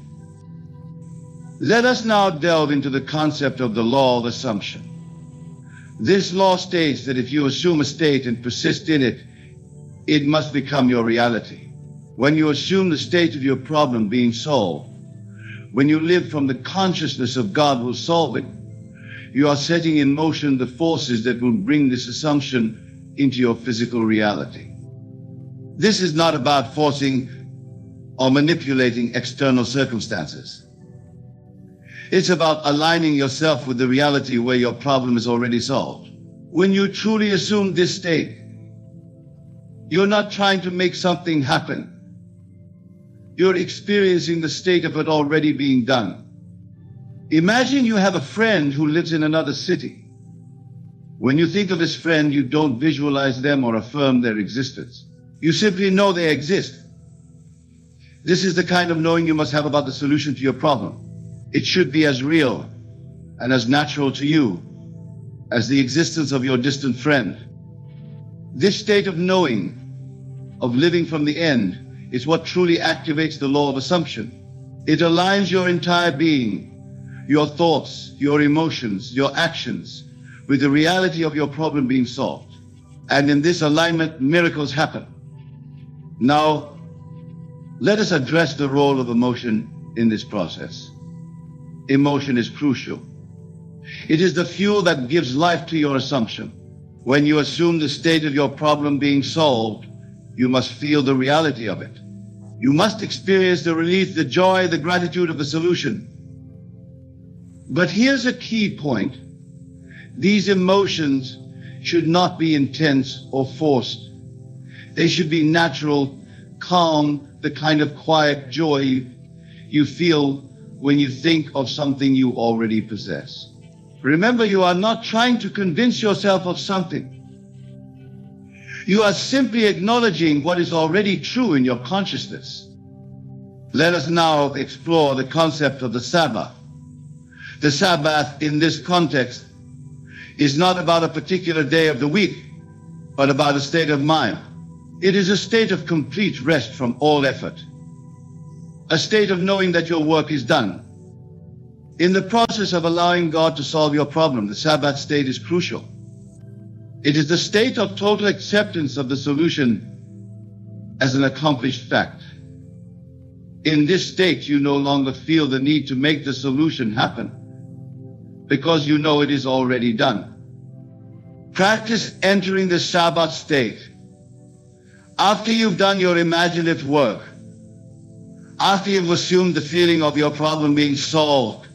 Let us now delve into the concept of the law of assumption. This law states that if you assume a state and persist in it, it must become your reality. When you assume the state of your problem being solved, when you live from the consciousness of God will solve it, you are setting in motion the forces that will bring this assumption into your physical reality. This is not about forcing or manipulating external circumstances. It's about aligning yourself with the reality where your problem is already solved. When you truly assume this state, you're not trying to make something happen. You're experiencing the state of it already being done. Imagine you have a friend who lives in another city. When you think of this friend, you don't visualize them or affirm their existence. You simply know they exist. This is the kind of knowing you must have about the solution to your problem. It should be as real and as natural to you as the existence of your distant friend. This state of knowing, of living from the end, is what truly activates the law of assumption. It aligns your entire being, your thoughts, your emotions, your actions, with the reality of your problem being solved. And in this alignment, miracles happen. Now, let us address the role of emotion in this process. Emotion is crucial. It is the fuel that gives life to your assumption. When you assume the state of your problem being solved, you must feel the reality of it. You must experience the relief, the joy, the gratitude of the solution. But here's a key point. These emotions should not be intense or forced. They should be natural, calm, the kind of quiet joy you feel when you think of something you already possess. Remember, you are not trying to convince yourself of something. You are simply acknowledging what is already true in your consciousness. Let us now explore the concept of the Sabbath. The Sabbath in this context is not about a particular day of the week, but about a state of mind. It is a state of complete rest from all effort. A state of knowing that your work is done. In the process of allowing God to solve your problem, the Sabbath state is crucial. It is the state of total acceptance of the solution as an accomplished fact. In this state, you no longer feel the need to make the solution happen because you know it is already done. Practice entering the Sabbath state. After you've done your imaginative work, after you've assumed the feeling of your problem being solved,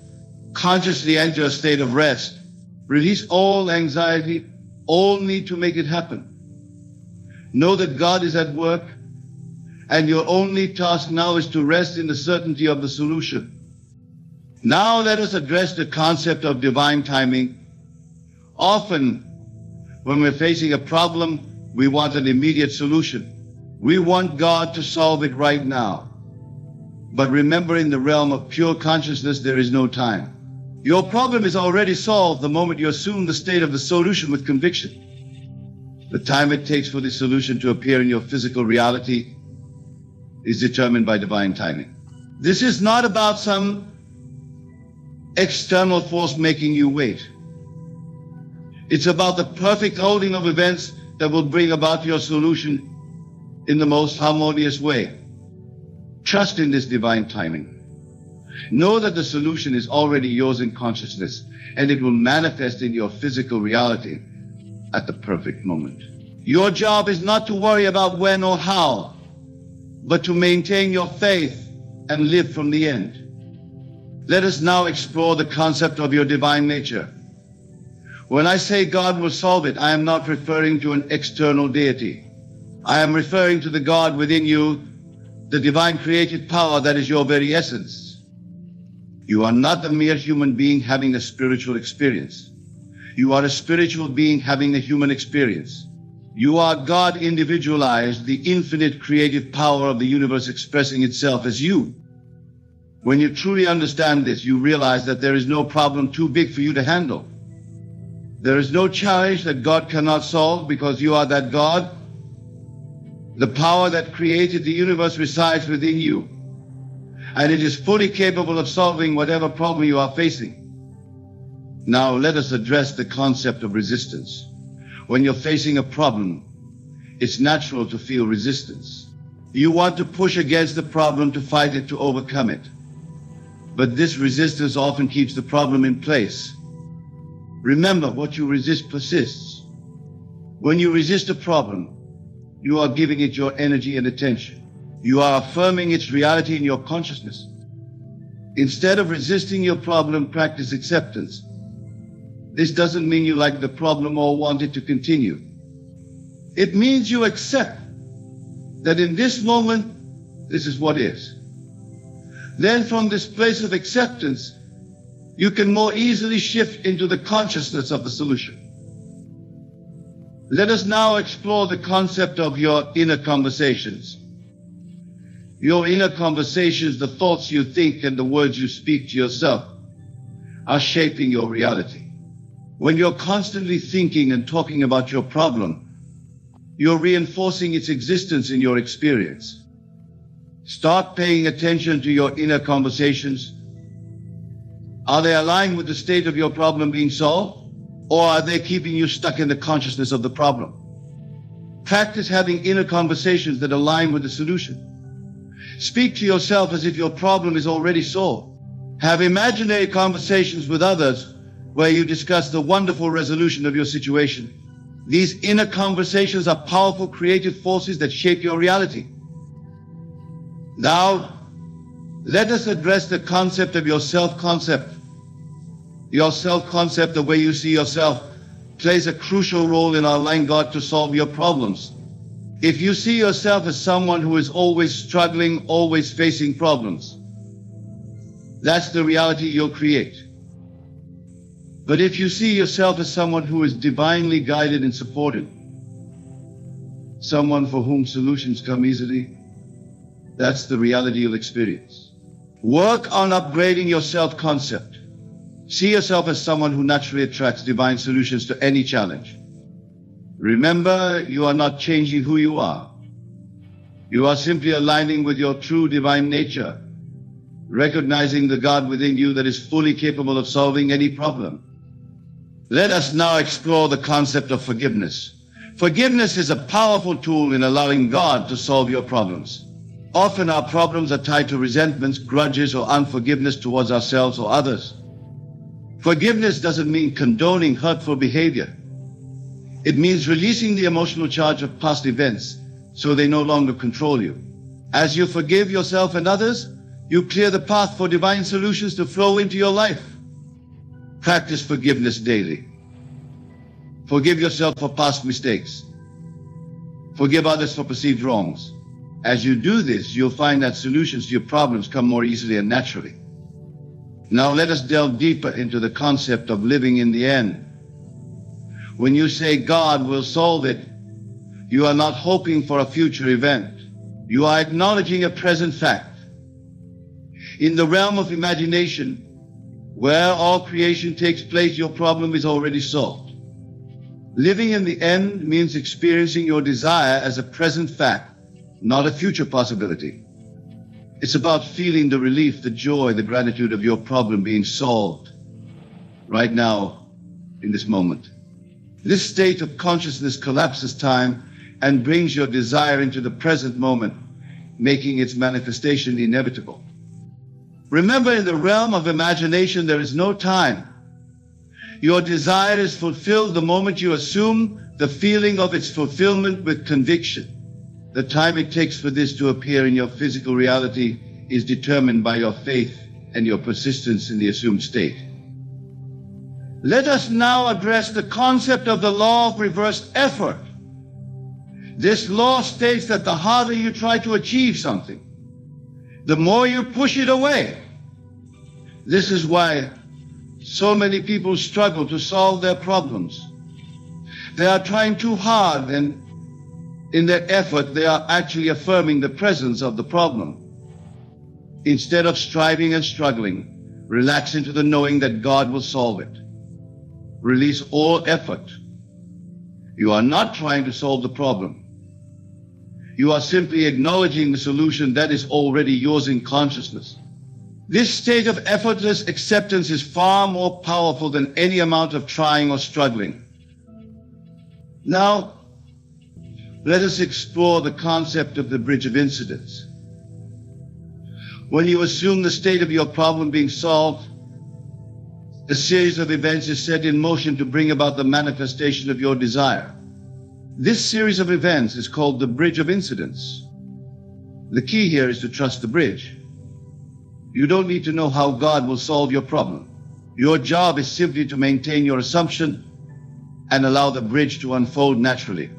consciously enter a state of rest. Release all anxiety, all need to make it happen. Know that God is at work, and your only task now is to rest in the certainty of the solution. Now let us address the concept of divine timing. Often, when we're facing a problem, we want an immediate solution. We want God to solve it right now. But remember, in the realm of pure consciousness, there is no time. Your problem is already solved the moment you assume the state of the solution with conviction. The time it takes for the solution to appear in your physical reality is determined by divine timing. This is not about some external force making you wait. It's about the perfect holding of events that will bring about your solution in the most harmonious way. Trust in this divine timing. Know that the solution is already yours in consciousness, and it will manifest in your physical reality at the perfect moment. Your job is not to worry about when or how, but to maintain your faith and live from the end. Let us now explore the concept of your divine nature. When I say God will solve it, I am not referring to an external deity. I am referring to the God within you, the divine creative power that is your very essence. You are not a mere human being having a spiritual experience. You are a spiritual being having a human experience. You are God individualized, the infinite creative power of the universe expressing itself as you. When you truly understand this, you realize that there is no problem too big for you to handle. There is no challenge that God cannot solve because you are that God. The power that created the universe resides within you, and it is fully capable of solving whatever problem you are facing. Now let us address the concept of resistance. When you're facing a problem, it's natural to feel resistance. You want to push against the problem, to fight it, to overcome it. But this resistance often keeps the problem in place. Remember, what you resist persists. When you resist a problem, you are giving it your energy and attention. You are affirming its reality in your consciousness. Instead of resisting your problem, practice acceptance. This doesn't mean you like the problem or want it to continue. It means you accept that in this moment, this is what is. Then from this place of acceptance, you can more easily shift into the consciousness of the solution. Let us now explore the concept of your inner conversations. Your inner conversations, the thoughts you think and the words you speak to yourself, are shaping your reality. When you're constantly thinking and talking about your problem, you're reinforcing its existence in your experience. Start paying attention to your inner conversations. Are they aligned with the state of your problem being solved? Or are they keeping you stuck in the consciousness of the problem? Practice having inner conversations that align with the solution. Speak to yourself as if your problem is already solved. Have imaginary conversations with others where you discuss the wonderful resolution of your situation. These inner conversations are powerful creative forces that shape your reality. Now, let us address the concept of your self-concept. Your self-concept, the way you see yourself, plays a crucial role in allowing God to solve your problems. If you see yourself as someone who is always struggling, always facing problems, that's the reality you'll create. But if you see yourself as someone who is divinely guided and supported, someone for whom solutions come easily, that's the reality you'll experience. Work on upgrading your self-concept. See yourself as someone who naturally attracts divine solutions to any challenge. Remember, you are not changing who you are. You are simply aligning with your true divine nature, recognizing the God within you that is fully capable of solving any problem. Let us now explore the concept of forgiveness. Forgiveness is a powerful tool in allowing God to solve your problems. Often our problems are tied to resentments, grudges, or unforgiveness towards ourselves or others. Forgiveness doesn't mean condoning hurtful behavior. It means releasing the emotional charge of past events so they no longer control you. As you forgive yourself and others, you clear the path for divine solutions to flow into your life. Practice forgiveness daily. Forgive yourself for past mistakes. Forgive others for perceived wrongs. As you do this, you'll find that solutions to your problems come more easily and naturally. Now let us delve deeper into the concept of living in the end. When you say God will solve it, you are not hoping for a future event. You are acknowledging a present fact. In the realm of imagination, where all creation takes place, your problem is already solved. Living in the end means experiencing your desire as a present fact, not a future possibility. It's about feeling the relief, the joy, the gratitude of your problem being solved right now, in this moment. This state of consciousness collapses time and brings your desire into the present moment, making its manifestation inevitable. Remember, in the realm of imagination, there is no time. Your desire is fulfilled the moment you assume the feeling of its fulfillment with conviction. The time it takes for this to appear in your physical reality is determined by your faith and your persistence in the assumed state. Let us now address the concept of the law of reversed effort. This law states that the harder you try to achieve something, the more you push it away. This is why so many people struggle to solve their problems. They are trying too hard, and in their effort, they are actually affirming the presence of the problem. Instead of striving and struggling, relax into the knowing that God will solve it. Release all effort. You are not trying to solve the problem. You are simply acknowledging the solution that is already yours in consciousness. This state of effortless acceptance is far more powerful than any amount of trying or struggling. Now, let us explore the concept of the bridge of incidents. When you assume the state of your problem being solved, a series of events is set in motion to bring about the manifestation of your desire. This series of events is called the bridge of incidents. The key here is to trust the bridge. You don't need to know how God will solve your problem. Your job is simply to maintain your assumption and allow the bridge to unfold naturally.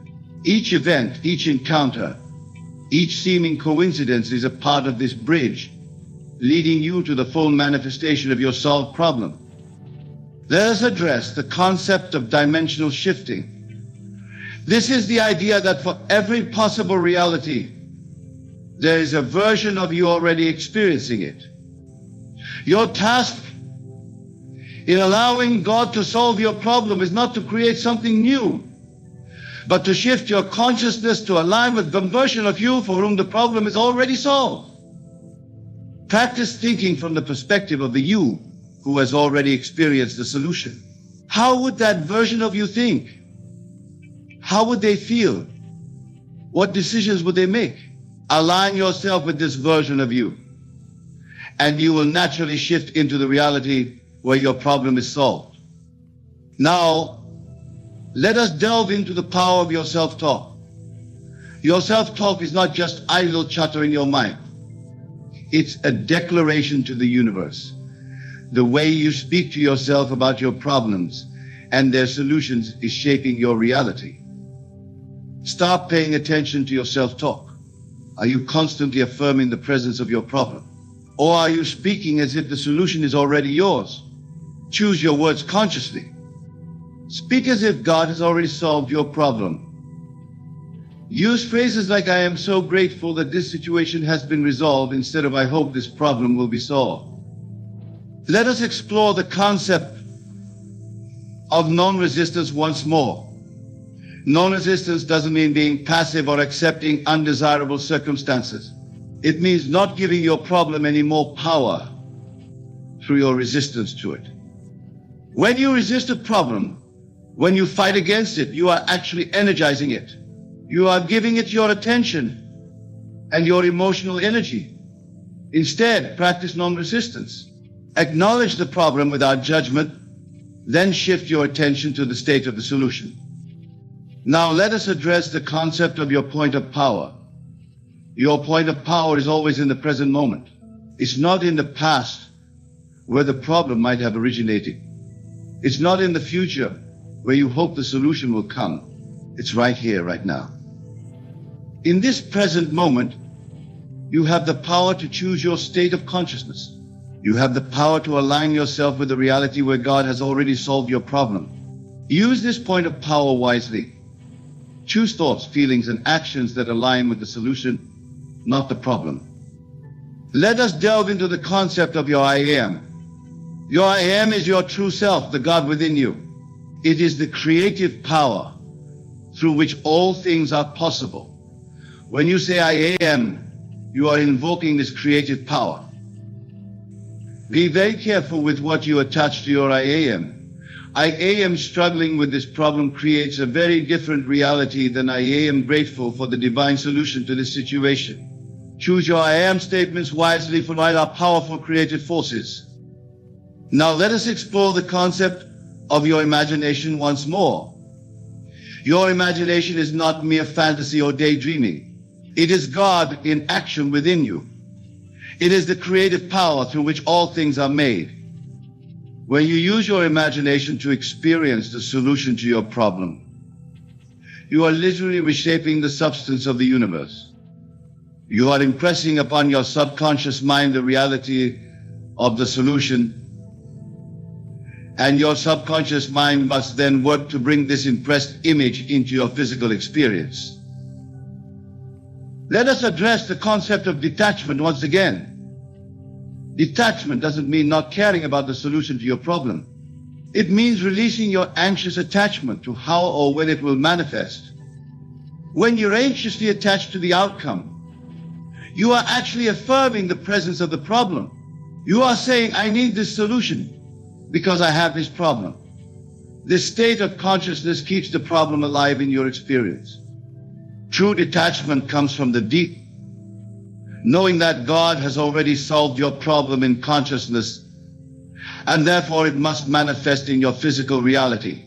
Each event, each encounter, each seeming coincidence is a part of this bridge, leading you to the full manifestation of your solved problem. Let us address the concept of dimensional shifting. This is the idea that for every possible reality, there is a version of you already experiencing it. Your task in allowing God to solve your problem is not to create something new, but to shift your consciousness to align with the version of you for whom the problem is already solved. Practice thinking from the perspective of the you who has already experienced the solution. How would that version of you think? How would they feel? What decisions would they make? Align yourself with this version of you, and you will naturally shift into the reality where your problem is solved. Now, let us delve into the power of your self-talk. Your self-talk is not just idle chatter in your mind. It's a declaration to the universe. The way you speak to yourself about your problems and their solutions is shaping your reality. Stop paying attention to your self-talk. Are you constantly affirming the presence of your problem? Or are you speaking as if the solution is already yours? Choose your words consciously. Speak as if God has already solved your problem. Use phrases like, I am so grateful that this situation has been resolved, instead of, I hope this problem will be solved. Let us explore the concept of non-resistance once more. Non-resistance doesn't mean being passive or accepting undesirable circumstances. It means not giving your problem any more power through your resistance to it. When you resist a problem, when you fight against it, you are actually energizing it. You are giving it your attention and your emotional energy. Instead, practice non-resistance. Acknowledge the problem without judgment, then shift your attention to the state of the solution. Now let us address the concept of your point of power. Your point of power is always in the present moment. It's not in the past, where the problem might have originated. It's not in the future, where you hope the solution will come. It's right here, right now. In this present moment, you have the power to choose your state of consciousness. You have the power to align yourself with the reality where God has already solved your problem. Use this point of power wisely. Choose thoughts, feelings, and actions that align with the solution, not the problem. Let us delve into the concept of your I am. Your I am is your true self, the God within you. It is the creative power through which all things are possible. When you say I am, you are invoking this creative power. Be very careful with what you attach to your I am. I am struggling with this problem creates a very different reality than I am grateful for the divine solution to this situation. Choose your I am statements wisely, for light are powerful creative forces. Now let us explore the concept of your imagination once more. Your imagination is not mere fantasy or daydreaming. It is God in action within you. It is the creative power through which all things are made. When you use your imagination to experience the solution to your problem, you are literally reshaping the substance of the universe. You are impressing upon your subconscious mind the reality of the solution, and your subconscious mind must then work to bring this impressed image into your physical experience. Let us address the concept of detachment once again. Detachment doesn't mean not caring about the solution to your problem. It means releasing your anxious attachment to how or when it will manifest. When you're anxiously attached to the outcome, you are actually affirming the presence of the problem. You are saying, I need this solution because I have this problem. This state of consciousness keeps the problem alive in your experience. True detachment comes from the deep, knowing that God has already solved your problem in consciousness, and therefore it must manifest in your physical reality.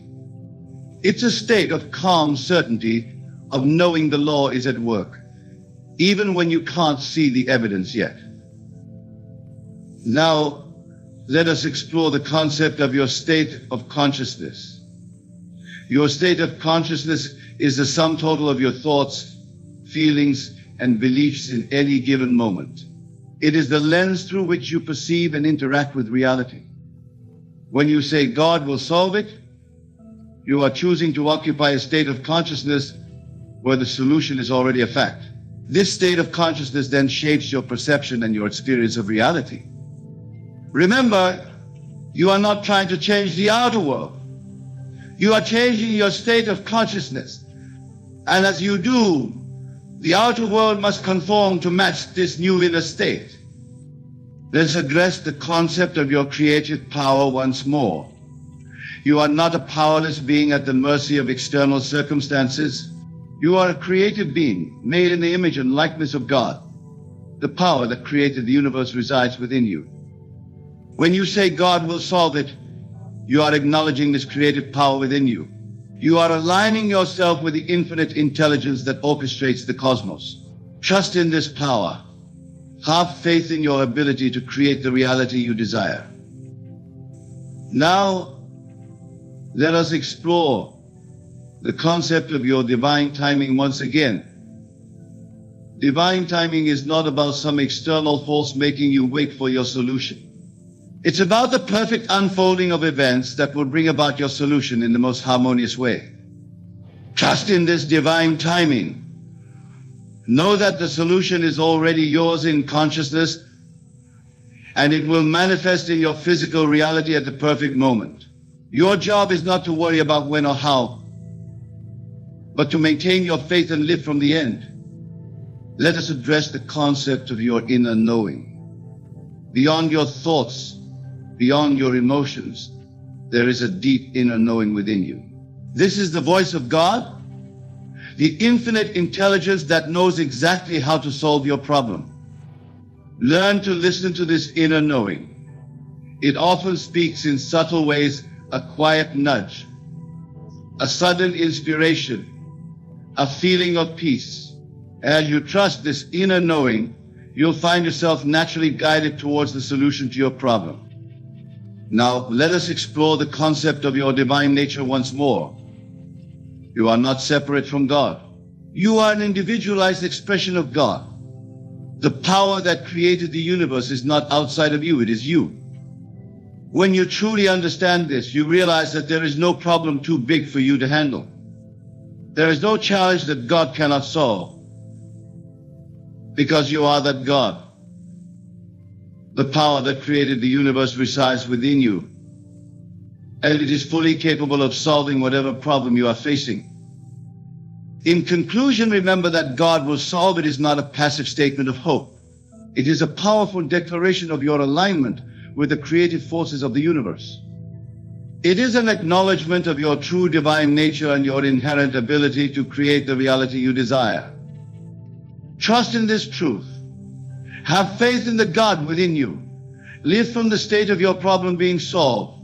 It's a state of calm certainty of knowing the law is at work, even when you can't see the evidence yet. Now, let us explore the concept of your state of consciousness. Your state of consciousness is the sum total of your thoughts, feelings, and beliefs in any given moment. It is the lens through which you perceive and interact with reality. When you say God will solve it, you are choosing to occupy a state of consciousness where the solution is already a fact. This state of consciousness then shapes your perception and your experience of reality. Remember, you are not trying to change the outer world. You are changing your state of consciousness. And as you do, the outer world must conform to match this new inner state. Let's address the concept of your creative power once more. You are not a powerless being at the mercy of external circumstances. You are a creative being, made in the image and likeness of God. The power that created the universe resides within you. When you say God will solve it, you are acknowledging this creative power within you. You are aligning yourself with the infinite intelligence that orchestrates the cosmos. Trust in this power. Have faith in your ability to create the reality you desire. Now, let us explore the concept of your divine timing once again. Divine timing is not about some external force making you wait for your solution. It's about the perfect unfolding of events that will bring about your solution in the most harmonious way. Trust in this divine timing. Know that the solution is already yours in consciousness, and it will manifest in your physical reality at the perfect moment. Your job is not to worry about when or how, but to maintain your faith and live from the end. Let us address the concept of your inner knowing. Beyond your thoughts, beyond your emotions, there is a deep inner knowing within you. This is the voice of God, the infinite intelligence that knows exactly how to solve your problem. Learn to listen to this inner knowing. It often speaks in subtle ways, a quiet nudge, a sudden inspiration, a feeling of peace. As you trust this inner knowing, you'll find yourself naturally guided towards the solution to your problem. Now, let us explore the concept of your divine nature once more. You are not separate from God. You are an individualized expression of God. The power that created the universe is not outside of you, it is you. When you truly understand this, you realize that there is no problem too big for you to handle. There is no challenge that God cannot solve, because you are that God. The power that created the universe resides within you, and it is fully capable of solving whatever problem you are facing. In conclusion, remember that God will solve it is not a passive statement of hope. It is a powerful declaration of your alignment with the creative forces of the universe. It is an acknowledgement of your true divine nature and your inherent ability to create the reality you desire. Trust in this truth. Have faith in the God within you. Live from the state of your problem being solved,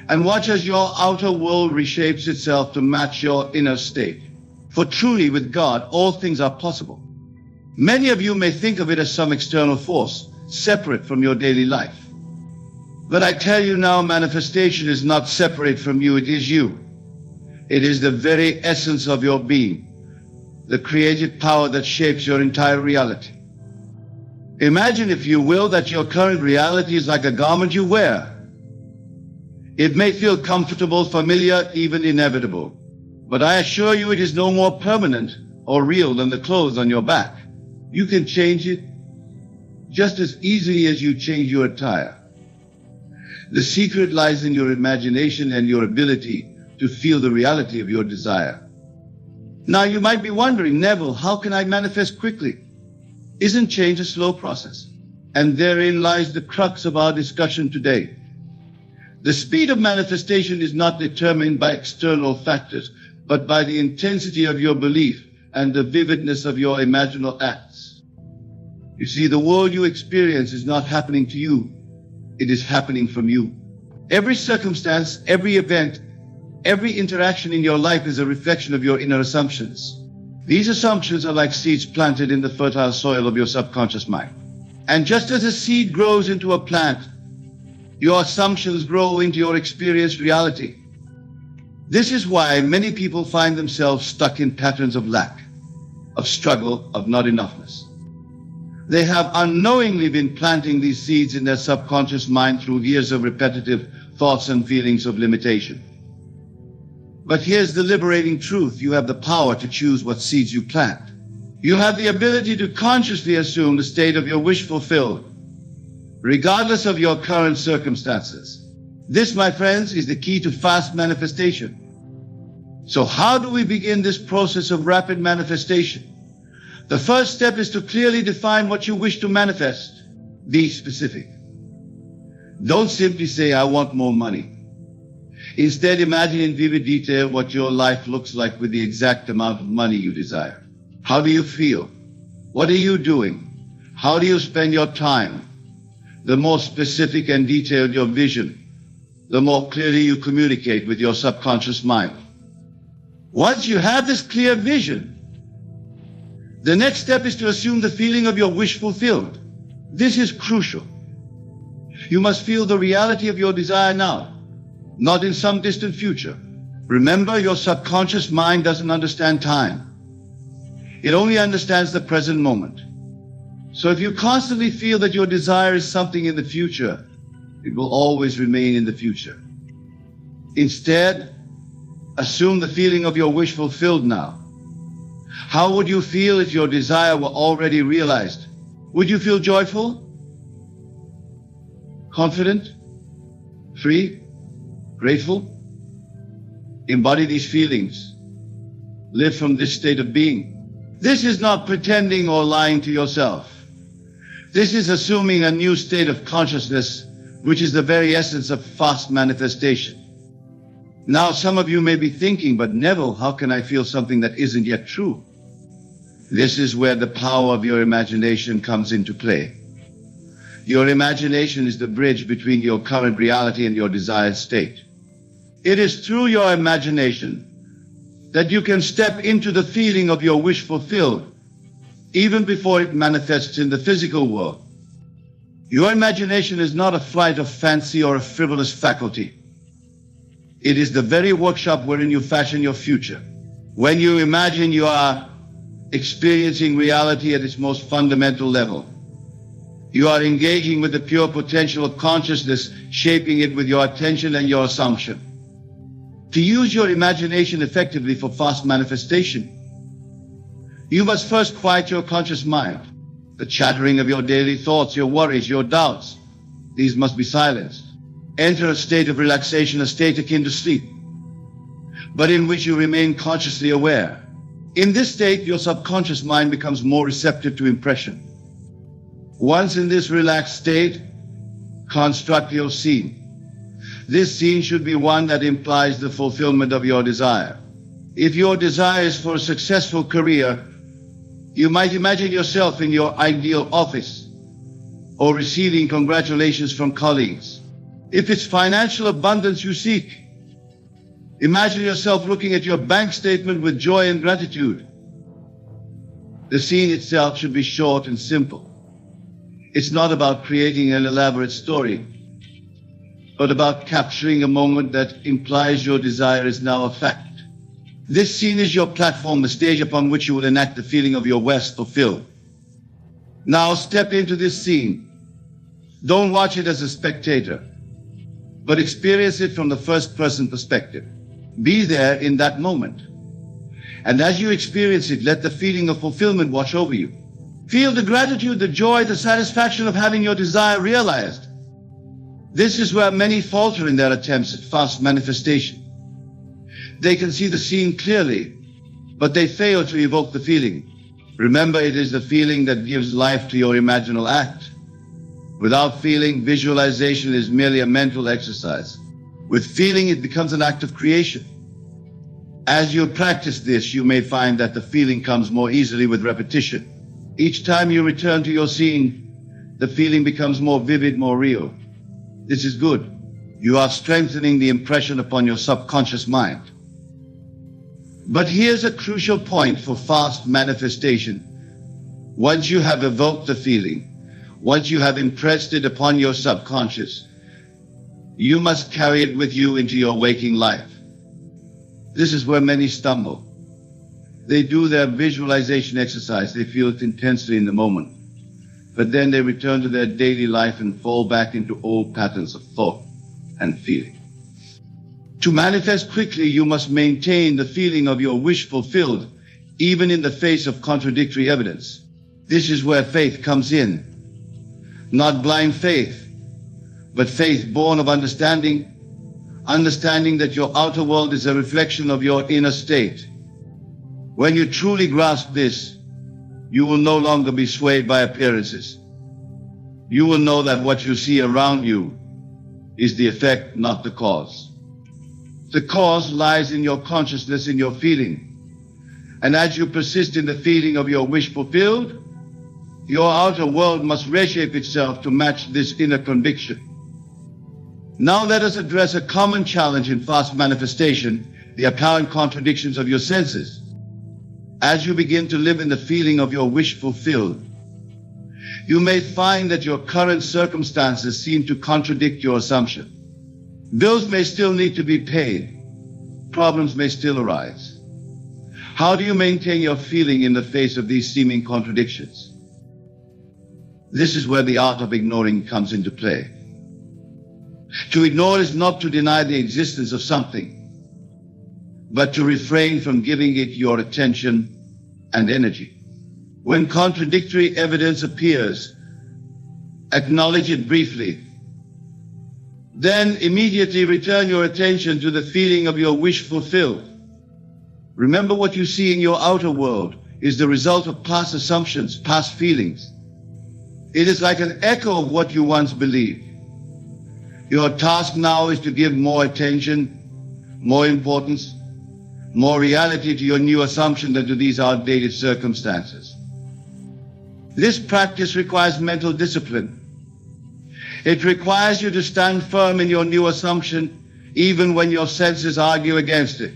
and watch as your outer world reshapes itself to match your inner state. For truly with God, all things are possible. Many of you may think of it as some external force, separate from your daily life. But I tell you now, manifestation is not separate from you, it is you. It is the very essence of your being, the creative power that shapes your entire reality. Imagine, if you will, that your current reality is like a garment you wear. It may feel comfortable, familiar, even inevitable, but I assure you it is no more permanent or real than the clothes on your back. You can change it just as easily as you change your attire. The secret lies in your imagination and your ability to feel the reality of your desire. Now you might be wondering, Neville, how can I manifest quickly? Isn't change a slow process? And therein lies the crux of our discussion today. The speed of manifestation is not determined by external factors, but by the intensity of your belief and the vividness of your imaginal acts. You see, the world you experience is not happening to you. It is happening from you. Every circumstance, every event, every interaction in your life is a reflection of your inner assumptions. These assumptions are like seeds planted in the fertile soil of your subconscious mind. And just as a seed grows into a plant, your assumptions grow into your experienced reality. This is why many people find themselves stuck in patterns of lack, of struggle, of not enoughness. They have unknowingly been planting these seeds in their subconscious mind through years of repetitive thoughts and feelings of limitation. But here's the liberating truth. You have the power to choose what seeds you plant. You have the ability to consciously assume the state of your wish fulfilled, regardless of your current circumstances. This, my friends, is the key to fast manifestation. So how do we begin this process of rapid manifestation? The first step is to clearly define what you wish to manifest. Be specific. Don't simply say, I want more money. Instead, imagine in vivid detail what your life looks like with the exact amount of money you desire. How do you feel? What are you doing? How do you spend your time? The more specific and detailed your vision, the more clearly you communicate with your subconscious mind. Once you have this clear vision, the next step is to assume the feeling of your wish fulfilled. This is crucial. You must feel the reality of your desire now, not in some distant future. Remember, your subconscious mind doesn't understand time. It only understands the present moment. So if you constantly feel that your desire is something in the future, it will always remain in the future. Instead, assume the feeling of your wish fulfilled now. How would you feel if your desire were already realized? Would you feel joyful? Confident? Free? Grateful? Embody these feelings. Live from this state of being. This is not pretending or lying to yourself. This is assuming a new state of consciousness, which is the very essence of fast manifestation. Now, some of you may be thinking, but Neville, how can I feel something that isn't yet true? This is where the power of your imagination comes into play. Your imagination is the bridge between your current reality and your desired state. It is through your imagination that you can step into the feeling of your wish fulfilled, even before it manifests in the physical world. Your imagination is not a flight of fancy or a frivolous faculty. It is the very workshop wherein you fashion your future. When you imagine, you are experiencing reality at its most fundamental level. You are engaging with the pure potential of consciousness, shaping it with your attention and your assumption. To use your imagination effectively for fast manifestation, you must first quiet your conscious mind. The chattering of your daily thoughts, your worries, your doubts, these must be silenced. Enter a state of relaxation, a state akin to sleep, but in which you remain consciously aware. In this state, your subconscious mind becomes more receptive to impression. Once in this relaxed state, construct your scene. This scene should be one that implies the fulfillment of your desire. If your desire is for a successful career, you might imagine yourself in your ideal office or receiving congratulations from colleagues. If it's financial abundance you seek, imagine yourself looking at your bank statement with joy and gratitude. The scene itself should be short and simple. It's not about creating an elaborate story, but about capturing a moment that implies your desire is now a fact. This scene is your platform, the stage upon which you will enact the feeling of your wish fulfilled. Now step into this scene. Don't watch it as a spectator, but experience it from the first-person perspective. Be there in that moment. And as you experience it, let the feeling of fulfillment wash over you. Feel the gratitude, the joy, the satisfaction of having your desire realized. This is where many falter in their attempts at fast manifestation. They can see the scene clearly, but they fail to evoke the feeling. Remember, it is the feeling that gives life to your imaginal act. Without feeling, visualization is merely a mental exercise. With feeling, it becomes an act of creation. As you practice this, you may find that the feeling comes more easily with repetition. Each time you return to your scene, the feeling becomes more vivid, more real. This is good. You are strengthening the impression upon your subconscious mind. But here's a crucial point for fast manifestation. Once you have evoked the feeling, once you have impressed it upon your subconscious, you must carry it with you into your waking life. This is where many stumble. They do their visualization exercise, they feel it intensely in the moment, but then they return to their daily life and fall back into old patterns of thought and feeling. To manifest quickly, you must maintain the feeling of your wish fulfilled, even in the face of contradictory evidence. This is where faith comes in. Not blind faith, but faith born of understanding that your outer world is a reflection of your inner state. When you truly grasp this, you will no longer be swayed by appearances. You will know that what you see around you is the effect, not the cause. The cause lies in your consciousness, in your feeling. And as you persist in the feeling of your wish fulfilled, your outer world must reshape itself to match this inner conviction. Now let us address a common challenge in fast manifestation, the apparent contradictions of your senses. As you begin to live in the feeling of your wish fulfilled, you may find that your current circumstances seem to contradict your assumption. Bills may still need to be paid. Problems may still arise. How do you maintain your feeling in the face of these seeming contradictions? This is where the art of ignoring comes into play. To ignore is not to deny the existence of something, but to refrain from giving it your attention and energy. When contradictory evidence appears, acknowledge it briefly. Then immediately return your attention to the feeling of your wish fulfilled. Remember, what you see in your outer world is the result of past assumptions, past feelings. It is like an echo of what you once believed. Your task now is to give more attention, more importance, more reality to your new assumption than to these outdated circumstances. This practice requires mental discipline. It requires you to stand firm in your new assumption even when your senses argue against it.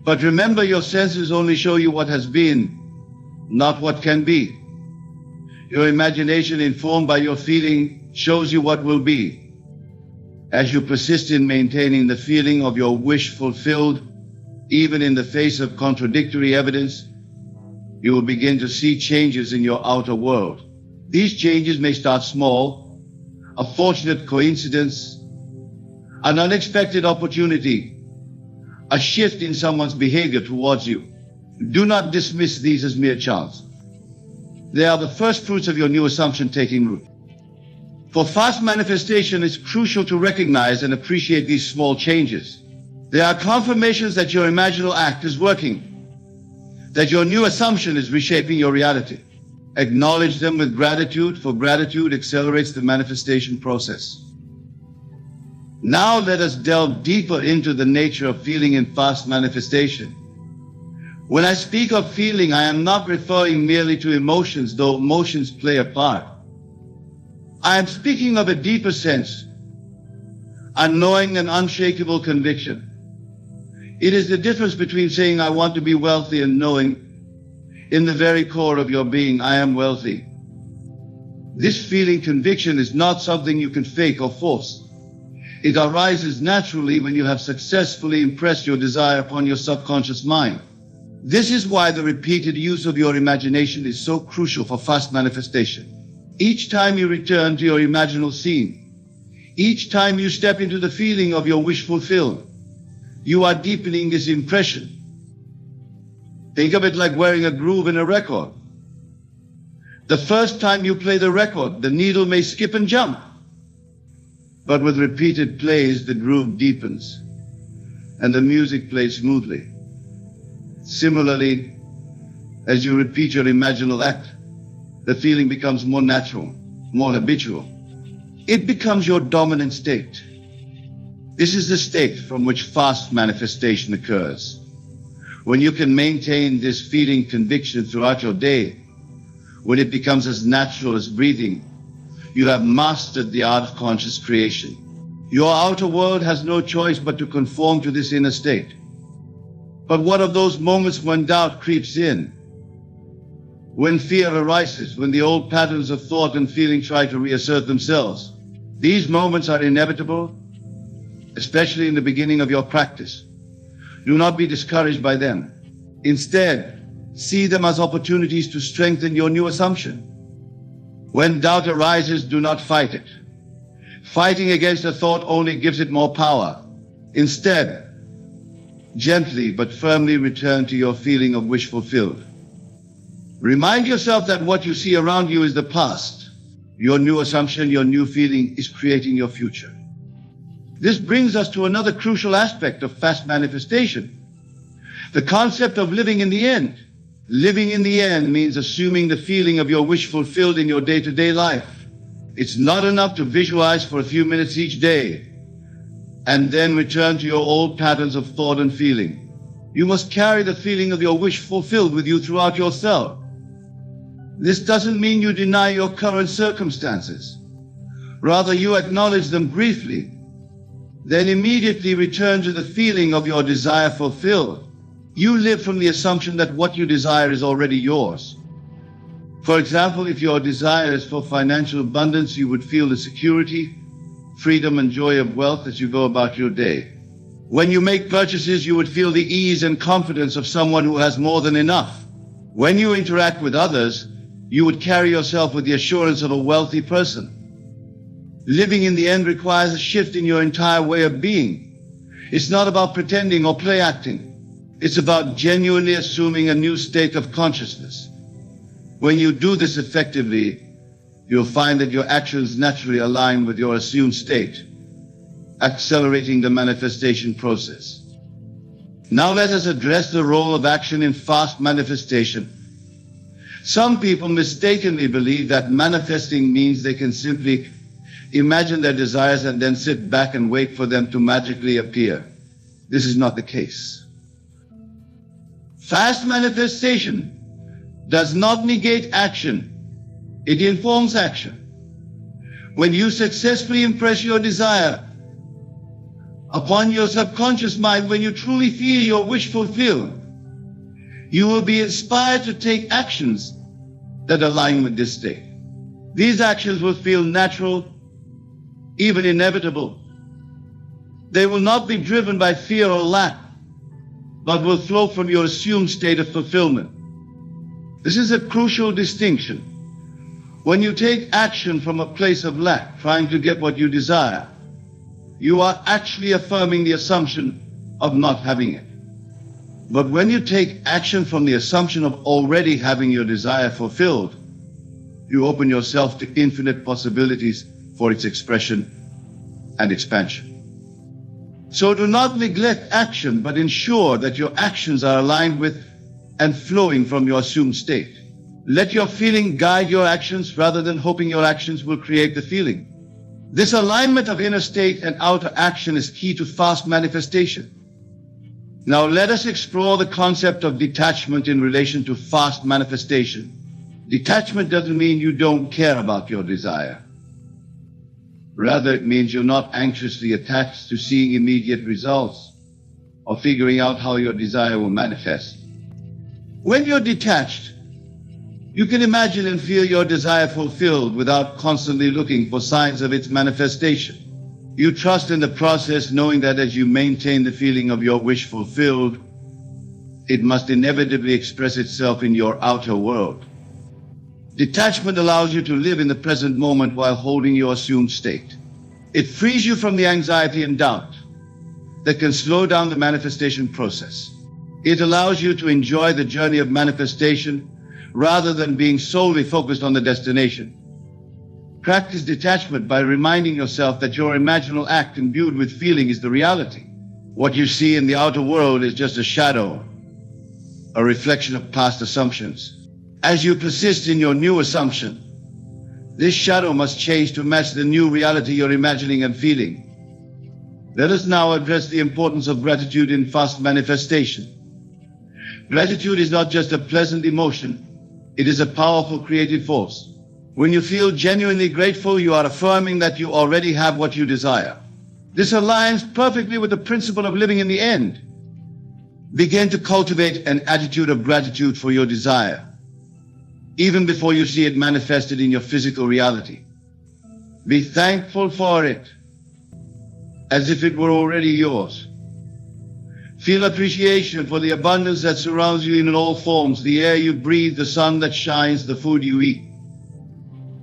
But remember, your senses only show you what has been, not what can be. Your imagination, informed by your feeling, shows you what will be. As you persist in maintaining the feeling of your wish fulfilled, even in the face of contradictory evidence, you will begin to see changes in your outer world. These changes may start small, a fortunate coincidence, an unexpected opportunity, a shift in someone's behavior towards you. Do not dismiss these as mere chance. They are the first fruits of your new assumption taking root. For fast manifestation, it's crucial to recognize and appreciate these small changes. They are confirmations that your imaginal act is working, that your new assumption is reshaping your reality. Acknowledge them with gratitude, for gratitude accelerates the manifestation process. Now let us delve deeper into the nature of feeling in fast manifestation. When I speak of feeling, I am not referring merely to emotions, though emotions play a part. I am speaking of a deeper sense, a knowing and unshakable conviction. It is the difference between saying I want to be wealthy and knowing in the very core of your being I am wealthy. This feeling conviction is not something you can fake or force. It arises naturally when you have successfully impressed your desire upon your subconscious mind. This is why the repeated use of your imagination is so crucial for fast manifestation. Each time you return to your imaginal scene, each time you step into the feeling of your wish fulfilled, you are deepening this impression. Think of it like wearing a groove in a record. The first time you play the record, the needle may skip and jump. But with repeated plays, the groove deepens and the music plays smoothly. Similarly, as you repeat your imaginal act, the feeling becomes more natural, more habitual. It becomes your dominant state. This is the state from which fast manifestation occurs. When you can maintain this feeling conviction throughout your day, when it becomes as natural as breathing, you have mastered the art of conscious creation. Your outer world has no choice but to conform to this inner state. But what of those moments when doubt creeps in? When fear arises, when the old patterns of thought and feeling try to reassert themselves? These moments are inevitable, especially in the beginning of your practice. Do not be discouraged by them. Instead, see them as opportunities to strengthen your new assumption. When doubt arises, do not fight it. Fighting against a thought only gives it more power. Instead, gently but firmly return to your feeling of wish fulfilled. Remind yourself that what you see around you is the past. Your new assumption, your new feeling is creating your future. This brings us to another crucial aspect of fast manifestation, the concept of living in the end. Living in the end means assuming the feeling of your wish fulfilled in your day-to-day life. It's not enough to visualize for a few minutes each day and then return to your old patterns of thought and feeling. You must carry the feeling of your wish fulfilled with you throughout yourself. This doesn't mean you deny your current circumstances. Rather, you acknowledge them briefly, then immediately return to the feeling of your desire fulfilled. You live from the assumption that what you desire is already yours. For example, if your desire is for financial abundance, you would feel the security, freedom, and joy of wealth as you go about your day. When you make purchases, you would feel the ease and confidence of someone who has more than enough. When you interact with others, you would carry yourself with the assurance of a wealthy person. Living in the end requires a shift in your entire way of being. It's not about pretending or play acting. It's about genuinely assuming a new state of consciousness. When you do this effectively, you'll find that your actions naturally align with your assumed state, accelerating the manifestation process. Now let us address the role of action in fast manifestation. Some people mistakenly believe that manifesting means they can simply imagine their desires and then sit back and wait for them to magically appear. this is not the case. Fast manifestation does not negate action. It informs action. When you successfully impress your desire upon your subconscious mind, when you truly feel your wish fulfilled, you will be inspired to take actions that align with this state. These actions will feel natural, even inevitable. They will not be driven by fear or lack, but will flow from your assumed state of fulfillment. This is a crucial distinction. When you take action from a place of lack, trying to get what you desire, you are actually affirming the assumption of not having it. But when you take action from the assumption of already having your desire fulfilled, you open yourself to infinite possibilities for its expression and expansion. So do not neglect action, but ensure that your actions are aligned with and flowing from your assumed state. Let your feeling guide your actions rather than hoping your actions will create the feeling. This alignment of inner state and outer action is key to fast manifestation. Now let us explore the concept of detachment in relation to fast manifestation. Detachment doesn't mean you don't care about your desire. Rather, it means you're not anxiously attached to seeing immediate results or figuring out how your desire will manifest. When you're detached, you can imagine and feel your desire fulfilled without constantly looking for signs of its manifestation. You trust in the process, knowing that as you maintain the feeling of your wish fulfilled, it must inevitably express itself in your outer world. Detachment allows you to live in the present moment while holding your assumed state. It frees you from the anxiety and doubt that can slow down the manifestation process. It allows you to enjoy the journey of manifestation rather than being solely focused on the destination. Practice detachment by reminding yourself that your imaginal act imbued with feeling is the reality. What you see in the outer world is just a shadow, a reflection of past assumptions. As you persist in your new assumption, this shadow must change to match the new reality you're imagining and feeling. Let us now address the importance of gratitude in fast manifestation. Gratitude is not just a pleasant emotion, it is a powerful creative force. When you feel genuinely grateful, you are affirming that you already have what you desire. This aligns perfectly with the principle of living in the end. Begin to cultivate an attitude of gratitude for your desire, even before you see it manifested in your physical reality. Be thankful for it, as if it were already yours. Feel appreciation for the abundance that surrounds you in all forms, the air you breathe, the sun that shines, the food you eat.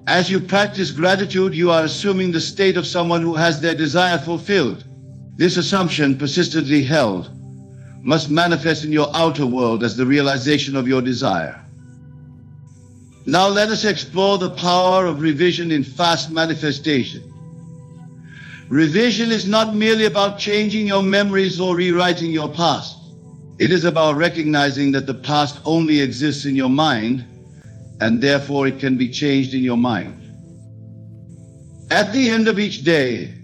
As you practice gratitude, you are assuming the state of someone who has their desire fulfilled. This assumption, persistently held, must manifest in your outer world as the realization of your desire. Now let us explore the power of revision in fast manifestation. Revision is not merely about changing your memories or rewriting your past. It is about recognizing that the past only exists in your mind, and therefore it can be changed in your mind. At the end of each day,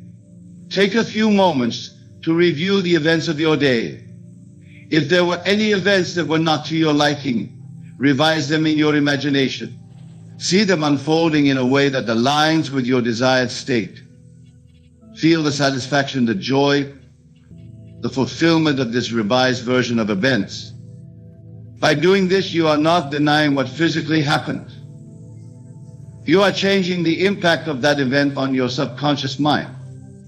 take a few moments to review the events of your day. If there were any events that were not to your liking, revise them in your imagination. See them unfolding in a way that aligns with your desired state. Feel the satisfaction, the joy, the fulfillment of this revised version of events. By doing this, you are not denying what physically happened. You are changing the impact of that event on your subconscious mind.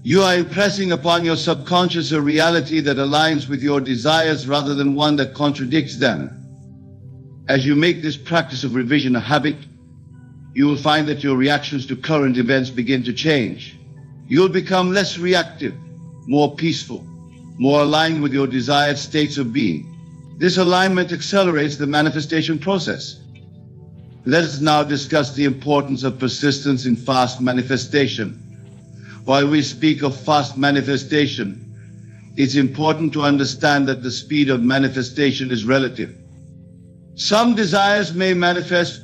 You are impressing upon your subconscious a reality that aligns with your desires rather than one that contradicts them. As you make this practice of revision a habit, you will find that your reactions to current events begin to change. You'll become less reactive, more peaceful, more aligned with your desired states of being. This alignment accelerates the manifestation process. Let us now discuss the importance of persistence in fast manifestation. While we speak of fast manifestation, it's important to understand that the speed of manifestation is relative. Some desires may manifest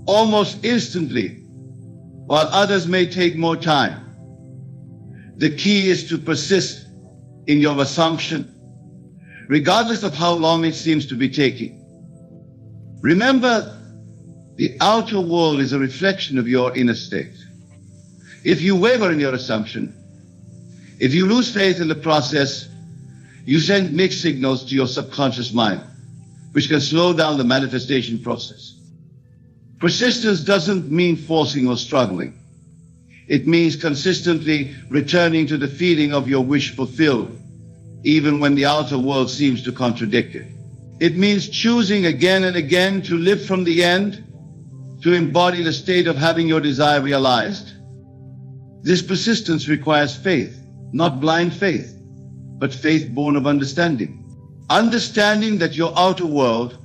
almost instantly, while others may take more time. The key is to persist in your assumption regardless of how long it seems to be taking. Remember, the outer world is a reflection of your inner state. If you waver in your assumption, if you lose faith in the process, you send mixed signals to your subconscious mind, which can slow down the manifestation process. Persistence doesn't mean forcing or struggling. It means consistently returning to the feeling of your wish fulfilled, even when the outer world seems to contradict it. It means choosing again and again to live from the end, to embody the state of having your desire realized. This persistence requires faith, not blind faith, but faith born of understanding. Understanding that your outer world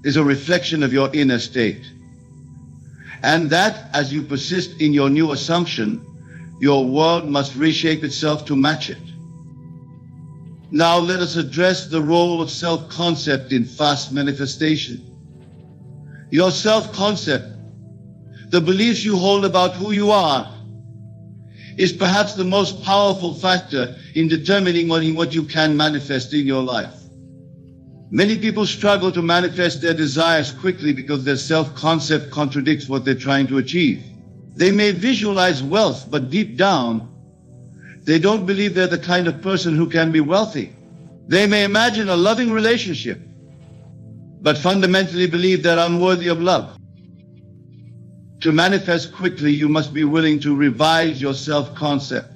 is a reflection of your inner state. And that as you persist in your new assumption, your world must reshape itself to match it. Now let us address the role of self-concept in fast manifestation. Your self-concept, the beliefs you hold about who you are, is perhaps the most powerful factor in determining what you can manifest in your life. Many people struggle to manifest their desires quickly because their self-concept contradicts what they're trying to achieve. They may visualize wealth, but deep down, they don't believe they're the kind of person who can be wealthy. They may imagine a loving relationship, but fundamentally believe they're unworthy of love. To manifest quickly, you must be willing to revise your self-concept.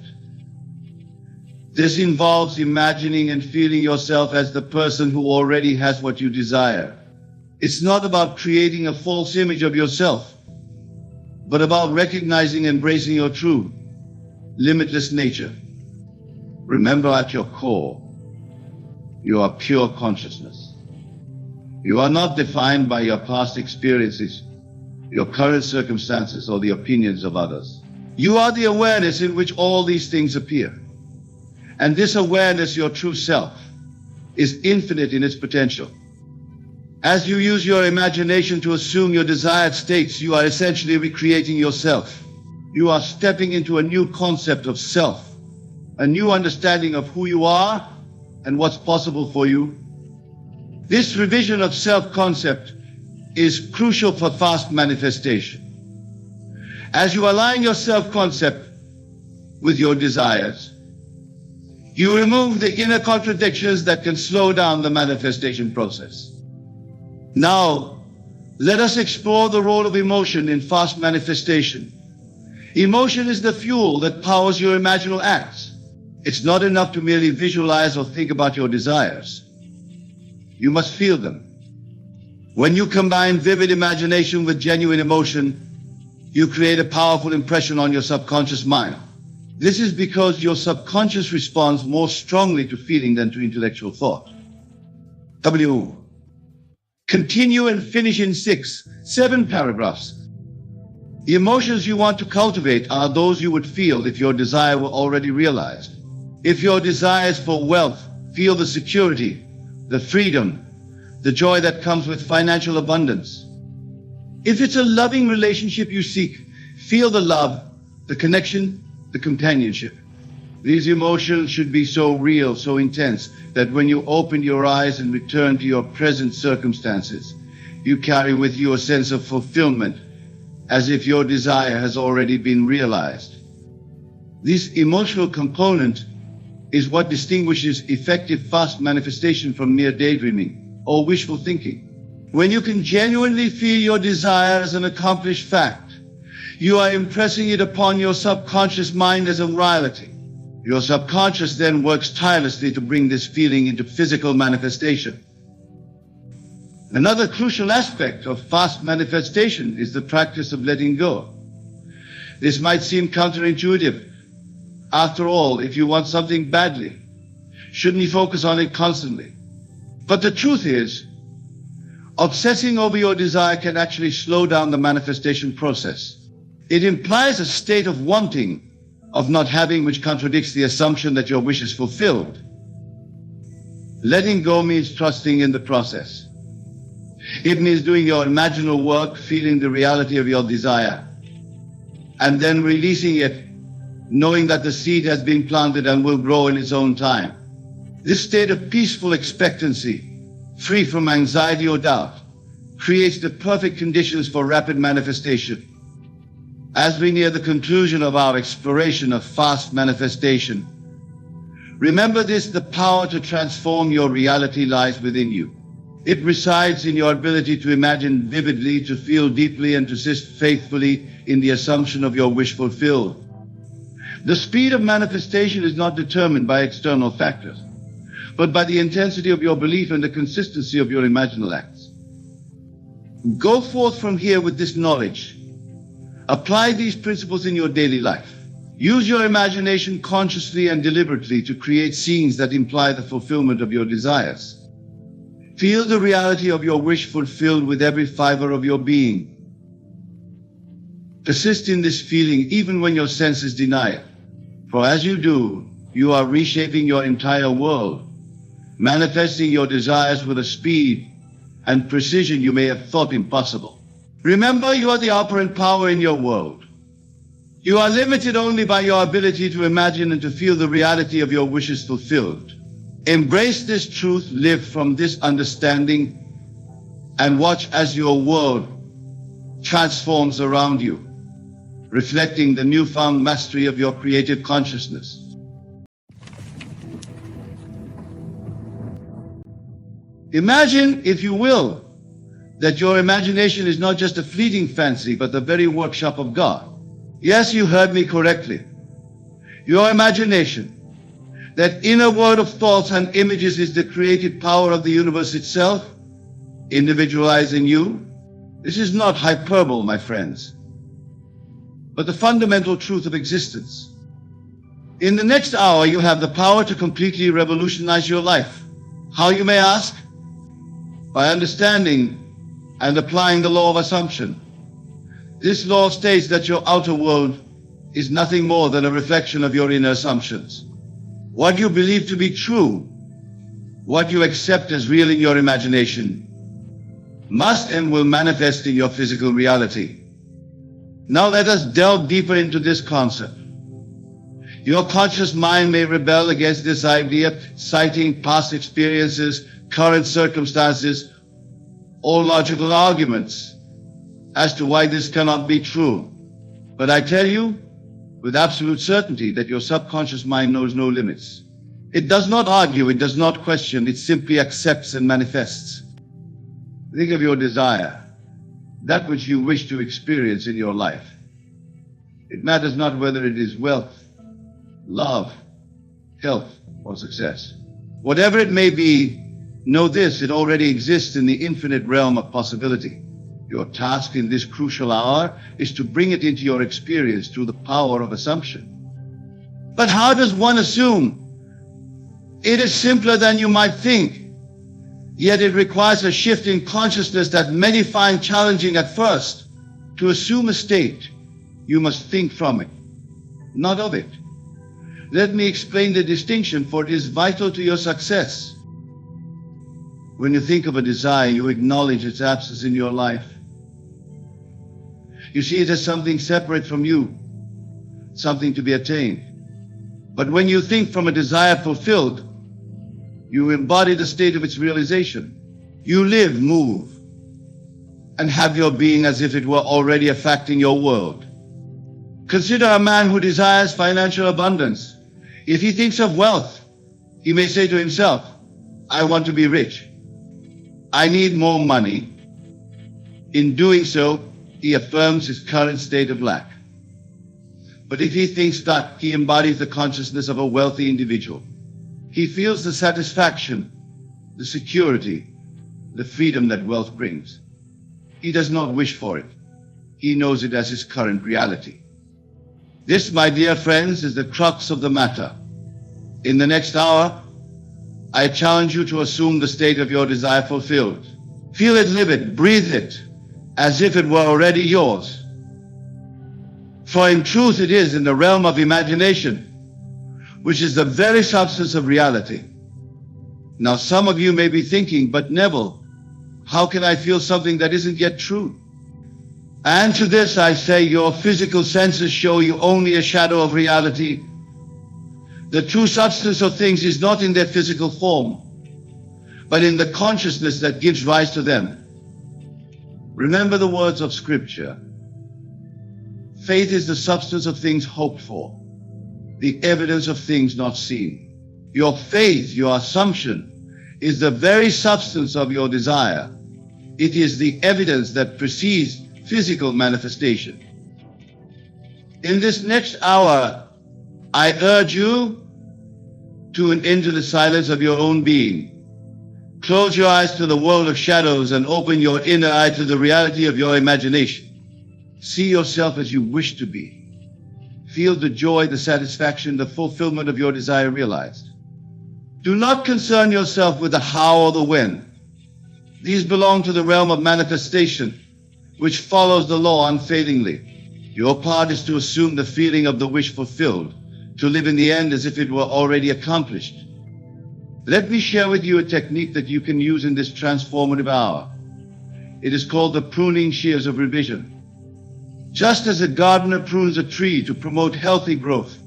This involves imagining and feeling yourself as the person who already has what you desire. It's not about creating a false image of yourself, but about recognizing and embracing your true, limitless nature. Remember, at your core, you are pure consciousness. You are not defined by your past experiences, your current circumstances, or the opinions of others. You are the awareness in which all these things appear. And this awareness, your true self, is infinite in its potential. As you use your imagination to assume your desired states, you are essentially recreating yourself. You are stepping into a new concept of self, a new understanding of who you are and what's possible for you. This revision of self-concept is crucial for fast manifestation. As you align your self-concept with your desires, you remove the inner contradictions that can slow down the manifestation process. Now, let us explore the role of emotion in fast manifestation. Emotion is the fuel that powers your imaginal acts. It's not enough to merely visualize or think about your desires. You must feel them. When you combine vivid imagination with genuine emotion, you create a powerful impression on your subconscious mind. This is because your subconscious responds more strongly to feeling than to intellectual thought. W. Continue and finish in 6-7 paragraphs. The emotions you want to cultivate are those you would feel if your desire were already realized. If your desire is for wealth, feel the security, the freedom, the joy that comes with financial abundance. If it's a loving relationship you seek, feel the love, the connection, the companionship. These emotions should be so real, so intense, that when you open your eyes and return to your present circumstances, you carry with you a sense of fulfillment, as if your desire has already been realized. This emotional component is what distinguishes effective fast manifestation from mere daydreaming or wishful thinking. When you can genuinely feel your desire as an accomplished fact, you are impressing it upon your subconscious mind as a reality. Your subconscious then works tirelessly to bring this feeling into physical manifestation. Another crucial aspect of fast manifestation is the practice of letting go. This might seem counterintuitive. After all, if you want something badly, shouldn't you focus on it constantly? But the truth is, obsessing over your desire can actually slow down the manifestation process. It implies a state of wanting, of not having, which contradicts the assumption that your wish is fulfilled. Letting go means trusting in the process. It means doing your imaginal work, feeling the reality of your desire, and then releasing it, knowing that the seed has been planted and will grow in its own time. This state of peaceful expectancy, free from anxiety or doubt, creates the perfect conditions for rapid manifestation. As we near the conclusion of our exploration of fast manifestation, remember this: the power to transform your reality lies within you. It resides in your ability to imagine vividly, to feel deeply, and to persist faithfully in the assumption of your wish fulfilled. The speed of manifestation is not determined by external factors, but by the intensity of your belief and the consistency of your imaginal acts. Go forth from here with this knowledge. Apply these principles in your daily life. Use your imagination consciously and deliberately to create scenes that imply the fulfillment of your desires. Feel the reality of your wish fulfilled with every fiber of your being. Persist in this feeling even when your senses deny it. For as you do, you are reshaping your entire world, manifesting your desires with a speed and precision you may have thought impossible. Remember, you are the operant power in your world. You are limited only by your ability to imagine and to feel the reality of your wishes fulfilled. Embrace this truth, live from this understanding, and watch as your world transforms around you, reflecting the newfound mastery of your creative consciousness. Imagine, if you will, that your imagination is not just a fleeting fancy, but the very workshop of God. Yes, you heard me correctly. Your imagination, that inner world of thoughts and images, is the creative power of the universe itself, individualizing you. This is not hyperbole, my friends, but the fundamental truth of existence. In the next hour, you have the power to completely revolutionize your life. How, you may ask? By understanding and applying the law of assumption. This law states that your outer world is nothing more than a reflection of your inner assumptions. What you believe to be true, what you accept as real in your imagination, must and will manifest in your physical reality. Now let us delve deeper into this concept. Your conscious mind may rebel against this idea, citing past experiences, current circumstances, or logical arguments as to why this cannot be true. But I tell you with absolute certainty that your subconscious mind knows no limits. It does not argue, it does not question, it simply accepts and manifests. Think of your desire, that which you wish to experience in your life. It matters not whether it is wealth, love, health, or success. Whatever it may be, know this: it already exists in the infinite realm of possibility. Your task in this crucial hour is to bring it into your experience through the power of assumption. But how does one assume? It is simpler than you might think. Yet it requires a shift in consciousness that many find challenging at first. To assume a state, you must think from it, not of it. Let me explain the distinction, for it is vital to your success. When you think of a desire, you acknowledge its absence in your life. You see it as something separate from you, something to be attained. But when you think from a desire fulfilled, you embody the state of its realization. You live, move, and have your being as if it were already a fact in your world. Consider a man who desires financial abundance. If he thinks of wealth, he may say to himself, I want to be rich. I need more money. In doing so, he affirms his current state of lack. But if he thinks that, he embodies the consciousness of a wealthy individual. He feels the satisfaction, the security, the freedom that wealth brings. He does not wish for it. He knows it as his current reality. This, my dear friends, is the crux of the matter. In the next hour, I challenge you to assume the state of your desire fulfilled. Feel it, live it, breathe it, as if it were already yours. For in truth it is in the realm of imagination, which is the very substance of reality. Now some of you may be thinking, but Neville, how can I feel something that isn't yet true? And to this I say, your physical senses show you only a shadow of reality. The true substance of things is not in their physical form, but in the consciousness that gives rise to them. Remember the words of Scripture. Faith is the substance of things hoped for, the evidence of things not seen. Your faith, your assumption, is the very substance of your desire. It is the evidence that precedes physical manifestation. In this next hour, I urge you to enter the silence of your own being. Close your eyes to the world of shadows and open your inner eye to the reality of your imagination. See yourself as you wish to be. Feel the joy, the satisfaction, the fulfillment of your desire realized. Do not concern yourself with the how or the when. These belong to the realm of manifestation, which follows the law unfailingly. Your part is to assume the feeling of the wish fulfilled, to live in the end as if it were already accomplished. Let me share with you a technique that you can use in this transformative hour. It is called the pruning shears of revision. Just as a gardener prunes a tree to promote healthy growth,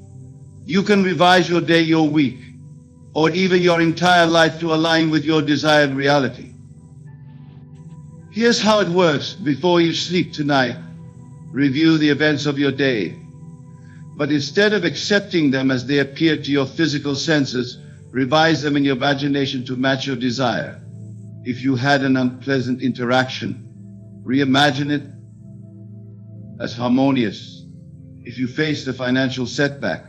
you can revise your day, your week, or even your entire life to align with your desired reality. Here's how it works. Before you sleep tonight, review the events of your day. But instead of accepting them as they appear to your physical senses, revise them in your imagination to match your desire. If you had an unpleasant interaction, reimagine it as harmonious. If you faced a financial setback,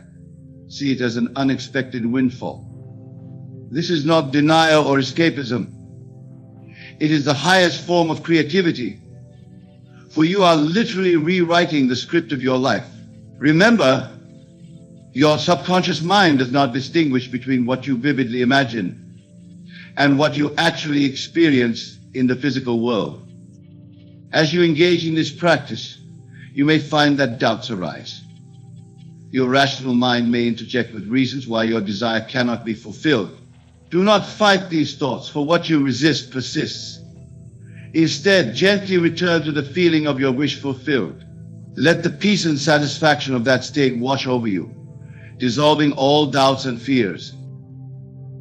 see it as an unexpected windfall. This is not denial or escapism. It is the highest form of creativity, for you are literally rewriting the script of your life. Remember, your subconscious mind does not distinguish between what you vividly imagine and what you actually experience in the physical world. As you engage in this practice, you may find that doubts arise. Your rational mind may interject with reasons why your desire cannot be fulfilled. Do not fight these thoughts, for what you resist persists. Instead, gently return to the feeling of your wish fulfilled. Let the peace and satisfaction of that state wash over you, dissolving all doubts and fears.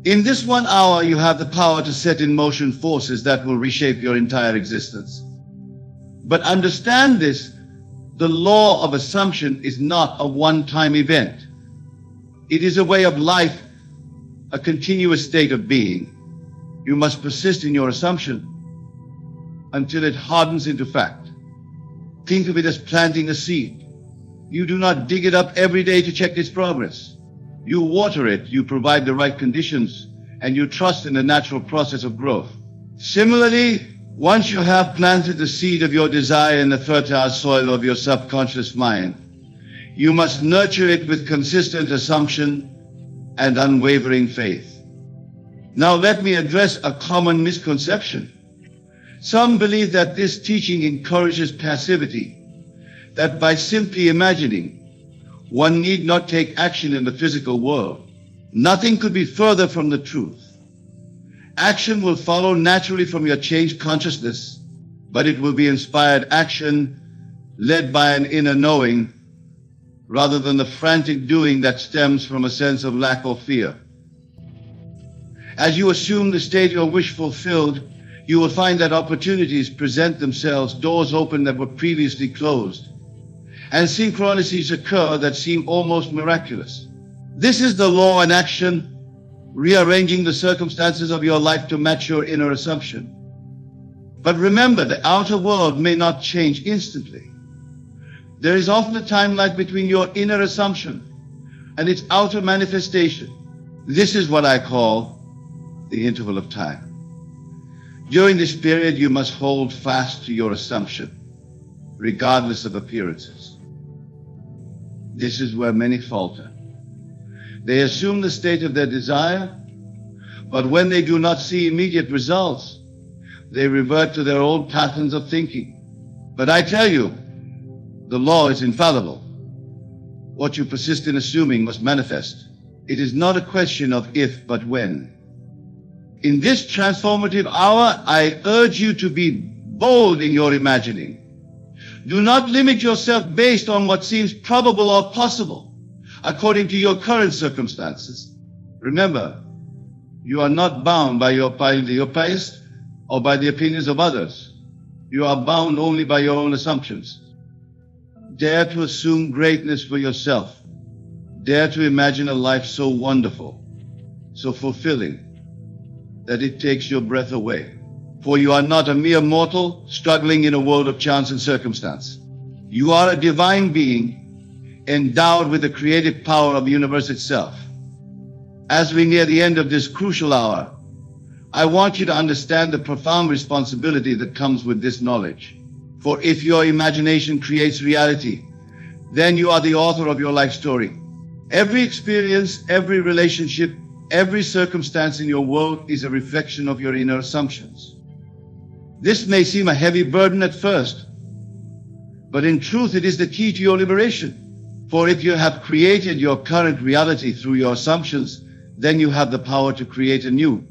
In this 1 hour, you have the power to set in motion forces that will reshape your entire existence. But understand this, the law of assumption is not a one-time event. It is a way of life, a continuous state of being. You must persist in your assumption until it hardens into fact. Think of it as planting a seed. You do not dig it up every day to check its progress. You water it, you provide the right conditions, and you trust in the natural process of growth. Similarly, once you have planted the seed of your desire in the fertile soil of your subconscious mind, you must nurture it with consistent assumption and unwavering faith. Now let me address a common misconception. Some believe that this teaching encourages passivity, that by simply imagining, one need not take action in the physical world. Nothing could be further from the truth. Action will follow naturally from your changed consciousness, but it will be inspired action led by an inner knowing rather than the frantic doing that stems from a sense of lack or fear. As you assume the state your wish fulfilled, you will find that opportunities present themselves, doors open that were previously closed, and synchronicities occur that seem almost miraculous. This is the law in action, rearranging the circumstances of your life to match your inner assumption. But remember, the outer world may not change instantly. There is often a time lag between your inner assumption and its outer manifestation. This is what I call the interval of time. During this period, you must hold fast to your assumption, regardless of appearances. This is where many falter. They assume the state of their desire, but when they do not see immediate results, they revert to their old patterns of thinking. But I tell you, the law is infallible. What you persist in assuming must manifest. It is not a question of if, but when. In this transformative hour, I urge you to be bold in your imagining. Do not limit yourself based on what seems probable or possible. according to your current circumstances. Remember, you are not bound by your past or by the opinions of others. You are bound only by your own assumptions. Dare to assume greatness for yourself. Dare to imagine a life so wonderful, so fulfilling, that it takes your breath away. For you are not a mere mortal struggling in a world of chance and circumstance. You are a divine being endowed with the creative power of the universe itself. As we near the end of this crucial hour, I want you to understand the profound responsibility that comes with this knowledge. For if your imagination creates reality, then you are the author of your life story. Every experience, every relationship, every circumstance in your world is a reflection of your inner assumptions. This may seem a heavy burden at first, but in truth it is the key to your liberation. For if you have created your current reality through your assumptions, then you have the power to create anew.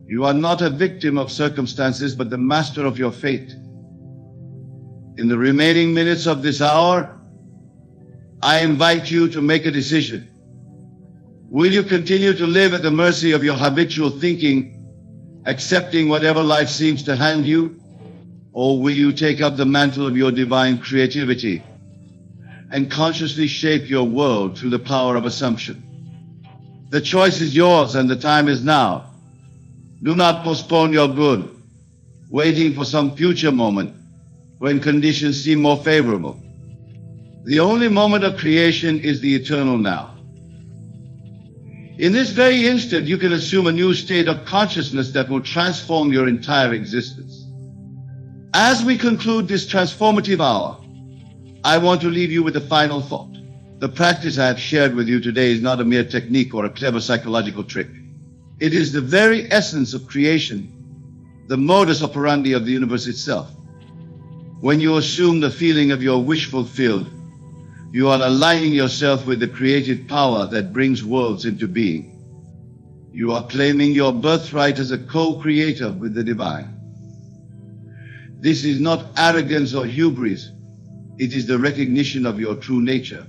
You are not a victim of circumstances, but the master of your fate. In the remaining minutes of this hour, I invite you to make a decision. Will you continue to live at the mercy of your habitual thinking, accepting whatever life seems to hand you? Or will you take up the mantle of your divine creativity and consciously shape your world through the power of assumption? The choice is yours and the time is now. Do not postpone your good, waiting for some future moment when conditions seem more favorable. The only moment of creation is the eternal now. In this very instant, you can assume a new state of consciousness that will transform your entire existence. As we conclude this transformative hour, I want to leave you with a final thought. The practice I have shared with you today is not a mere technique or a clever psychological trick. It is the very essence of creation, the modus operandi of the universe itself. When you assume the feeling of your wish fulfilled, you are aligning yourself with the creative power that brings worlds into being. You are claiming your birthright as a co-creator with the divine. This is not arrogance or hubris. It is the recognition of your true nature.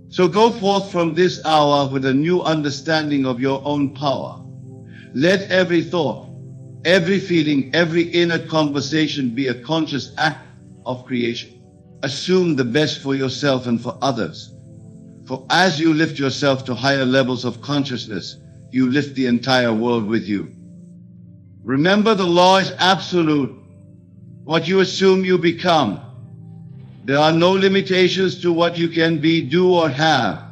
So go forth from this hour with a new understanding of your own power. Let every thought, every feeling, every inner conversation be a conscious act of creation. Assume the best for yourself and for others. For as you lift yourself to higher levels of consciousness, you lift the entire world with you. Remember, the law is absolute. What you assume, you become. There are no limitations to what you can be, do, or have,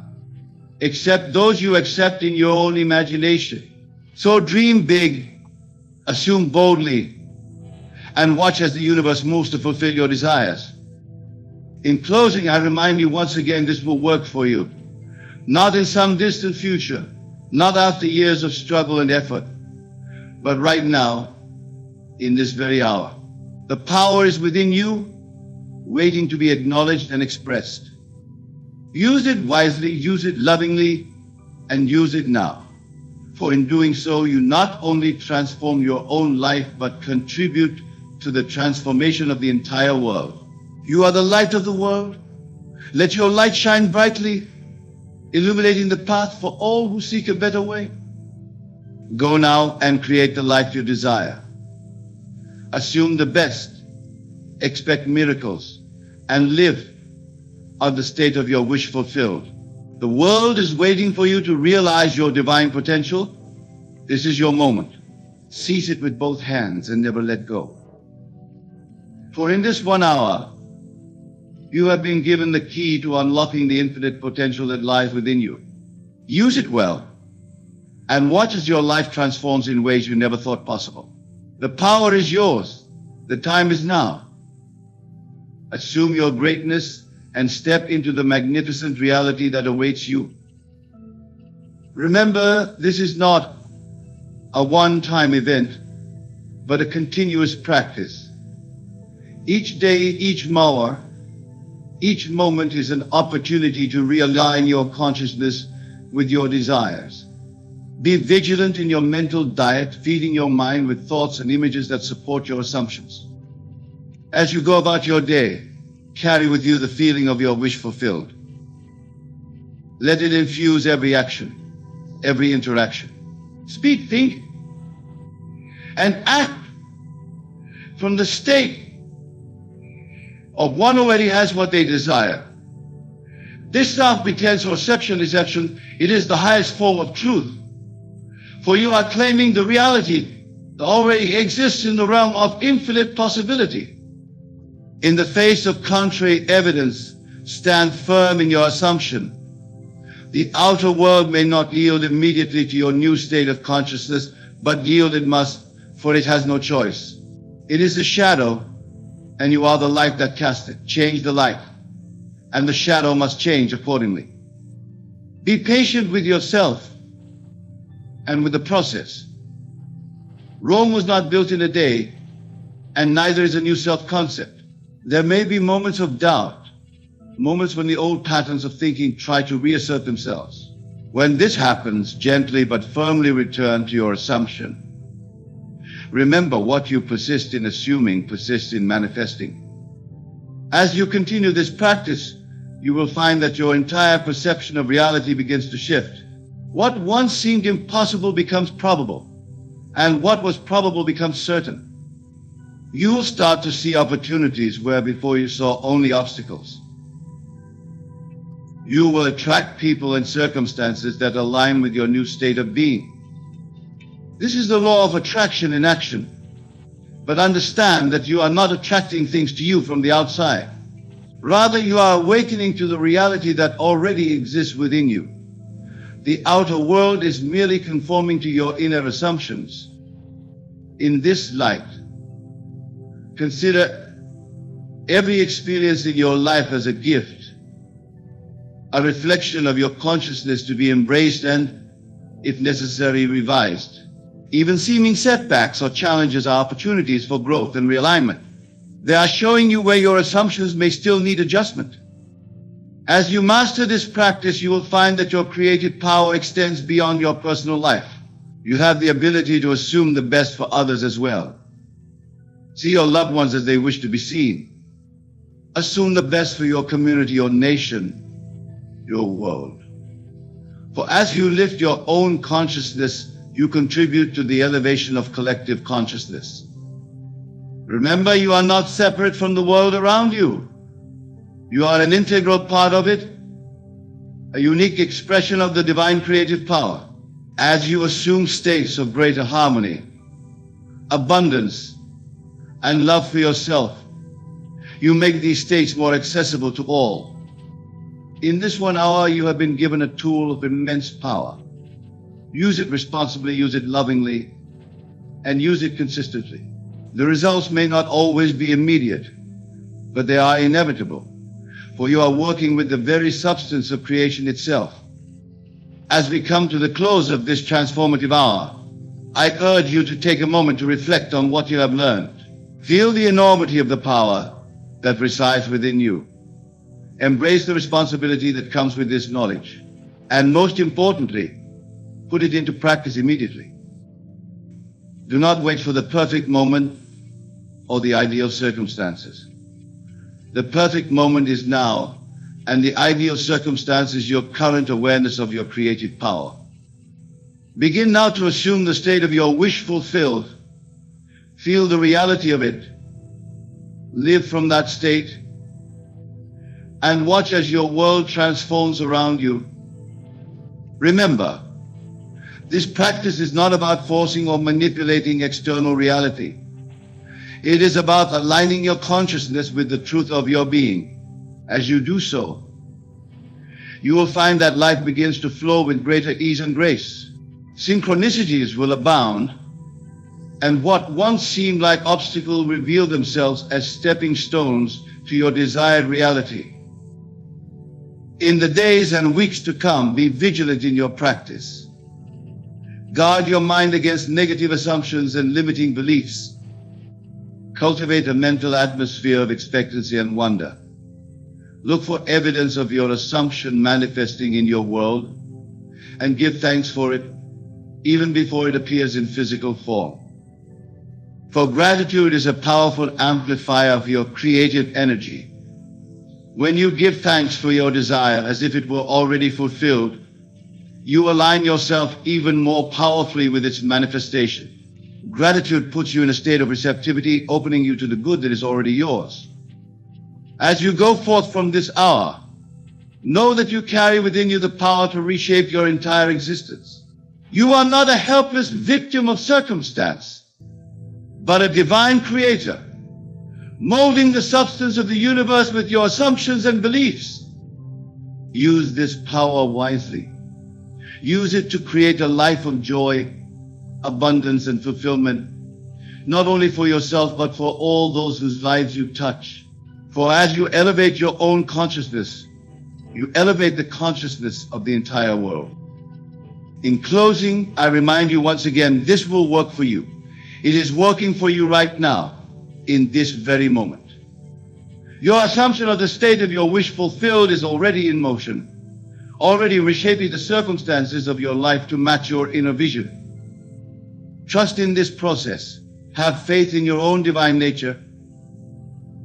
except those you accept in your own imagination. So dream big, assume boldly, and watch as the universe moves to fulfill your desires. In closing, I remind you once again, this will work for you. Not in some distant future, not after years of struggle and effort, but right now, in this very hour. The power is within you, waiting to be acknowledged and expressed. Use it wisely, use it lovingly, and use it now. For in doing so, you not only transform your own life, but contribute to the transformation of the entire world. You are the light of the world. Let your light shine brightly, illuminating the path for all who seek a better way. Go now and create the life you desire. Assume the best, expect miracles, and live on the state of your wish fulfilled. The world is waiting for you to realize your divine potential. This is your moment. Seize it with both hands and never let go. For in this 1 hour, you have been given the key to unlocking the infinite potential that lies within you. Use it well, and watch as your life transforms in ways you never thought possible. The power is yours. The time is now. Assume your greatness and step into the magnificent reality that awaits you. Remember, this is not a one-time event, but a continuous practice. Each day, each hour, each moment is an opportunity to realign your consciousness with your desires. Be vigilant in your mental diet, feeding your mind with thoughts and images that support your assumptions. As you go about your day, carry with you the feeling of your wish fulfilled. Let it infuse every action, every interaction. Speak, think, and act from the state of one who already has what they desire. This self-pretense or self-deception, it is the highest form of truth. For you are claiming the reality that already exists in the realm of infinite possibility. In the face of contrary evidence, stand firm in your assumption. The outer world may not yield immediately to your new state of consciousness, but yield it must, for it has no choice. It is the shadow, and you are the light that casts it. Change the light, and the shadow must change accordingly. Be patient with yourself and with the process. Rome was not built in a day, and neither is a new self-concept. There may be moments of doubt, moments when the old patterns of thinking try to reassert themselves. When this happens, gently but firmly return to your assumption. Remember, what you persist in assuming persists in manifesting. As you continue this practice, you will find that your entire perception of reality begins to shift. What once seemed impossible becomes probable, and what was probable becomes certain. You will start to see opportunities where before you saw only obstacles. You will attract people and circumstances that align with your new state of being. This is the law of attraction in action. But understand that you are not attracting things to you from the outside. Rather, you are awakening to the reality that already exists within you. The outer world is merely conforming to your inner assumptions. In this light, consider every experience in your life as a gift, a reflection of your consciousness to be embraced and, if necessary, revised. Even seeming setbacks or challenges are opportunities for growth and realignment. They are showing you where your assumptions may still need adjustment. As you master this practice, you will find that your creative power extends beyond your personal life. You have the ability to assume the best for others as well. See your loved ones as they wish to be seen. Assume the best for your community, your nation, your world. For as you lift your own consciousness, you contribute to the elevation of collective consciousness. Remember, you are not separate from the world around you. You are an integral part of it, a unique expression of the divine creative power. As you assume states of greater harmony, abundance, and love for yourself, you make these states more accessible to all. In this 1 hour, you have been given a tool of immense power. Use it responsibly, use it lovingly, and use it consistently. The results may not always be immediate, but they are inevitable, for you are working with the very substance of creation itself. As we come to the close of this transformative hour, I urge you to take a moment to reflect on what you have learned. Feel the enormity of the power that resides within you. Embrace the responsibility that comes with this knowledge. And most importantly, put it into practice immediately. Do not wait for the perfect moment or the ideal circumstances. The perfect moment is now, and the ideal circumstance is your current awareness of your creative power. Begin now to assume the state of your wish fulfilled. Feel the reality of it. Live from that state, and watch as your world transforms around you. Remember, this practice is not about forcing or manipulating external reality. It is about aligning your consciousness with the truth of your being. As you do so, you will find that life begins to flow with greater ease and grace. Synchronicities will abound, and what once seemed like obstacles reveal themselves as stepping stones to your desired reality. In the days and weeks to come, be vigilant in your practice. Guard your mind against negative assumptions and limiting beliefs. Cultivate a mental atmosphere of expectancy and wonder. Look for evidence of your assumption manifesting in your world, and give thanks for it, even before it appears in physical form. For gratitude is a powerful amplifier of your creative energy. When you give thanks for your desire as if it were already fulfilled, you align yourself even more powerfully with its manifestation. Gratitude puts you in a state of receptivity, opening you to the good that is already yours. As you go forth from this hour, know that you carry within you the power to reshape your entire existence. You are not a helpless victim of circumstance, but a divine creator, molding the substance of the universe with your assumptions and beliefs. Use this power wisely. Use it to create a life of joy, abundance, and fulfillment, not only for yourself, but for all those whose lives you touch. For as you elevate your own consciousness, you elevate the consciousness of the entire world. In closing, I remind you once again, this will work for you. It is working for you right now, in this very moment. Your assumption of the state of your wish fulfilled is already in motion, already reshaping the circumstances of your life to match your inner vision. Trust in this process. Have faith in your own divine nature,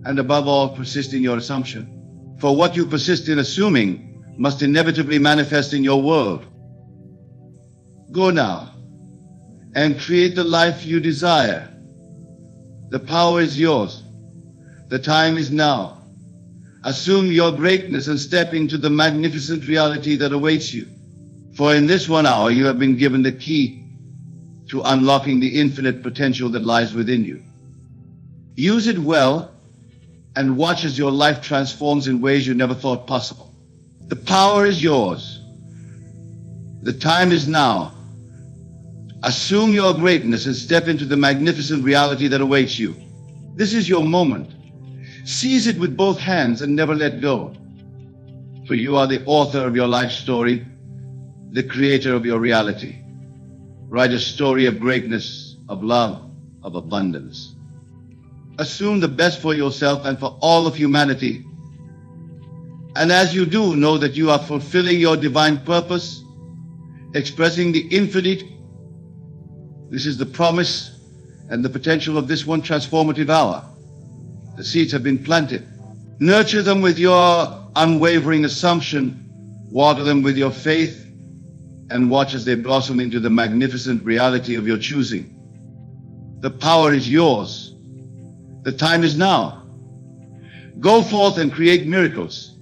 and above all, persist in your assumption. For what you persist in assuming must inevitably manifest in your world. Go now and create the life you desire. The power is yours. The time is now. Assume your greatness and step into the magnificent reality that awaits you. For in this 1 hour, you have been given the key to unlocking the infinite potential that lies within you. Use it well and watch as your life transforms in ways you never thought possible. The power is yours. The time is now. Assume your greatness and step into the magnificent reality that awaits you. This is your moment. Seize it with both hands and never let go. For you are the author of your life story, the creator of your reality. Write a story of greatness, of love, of abundance. Assume the best for yourself and for all of humanity. And as you do, know that you are fulfilling your divine purpose, expressing the infinite. This is the promise and the potential of this one transformative hour. The seeds have been planted. Nurture them with your unwavering assumption, water them with your faith, and watch as they blossom into the magnificent reality of your choosing. The power is yours. The time is now. Go forth and create miracles.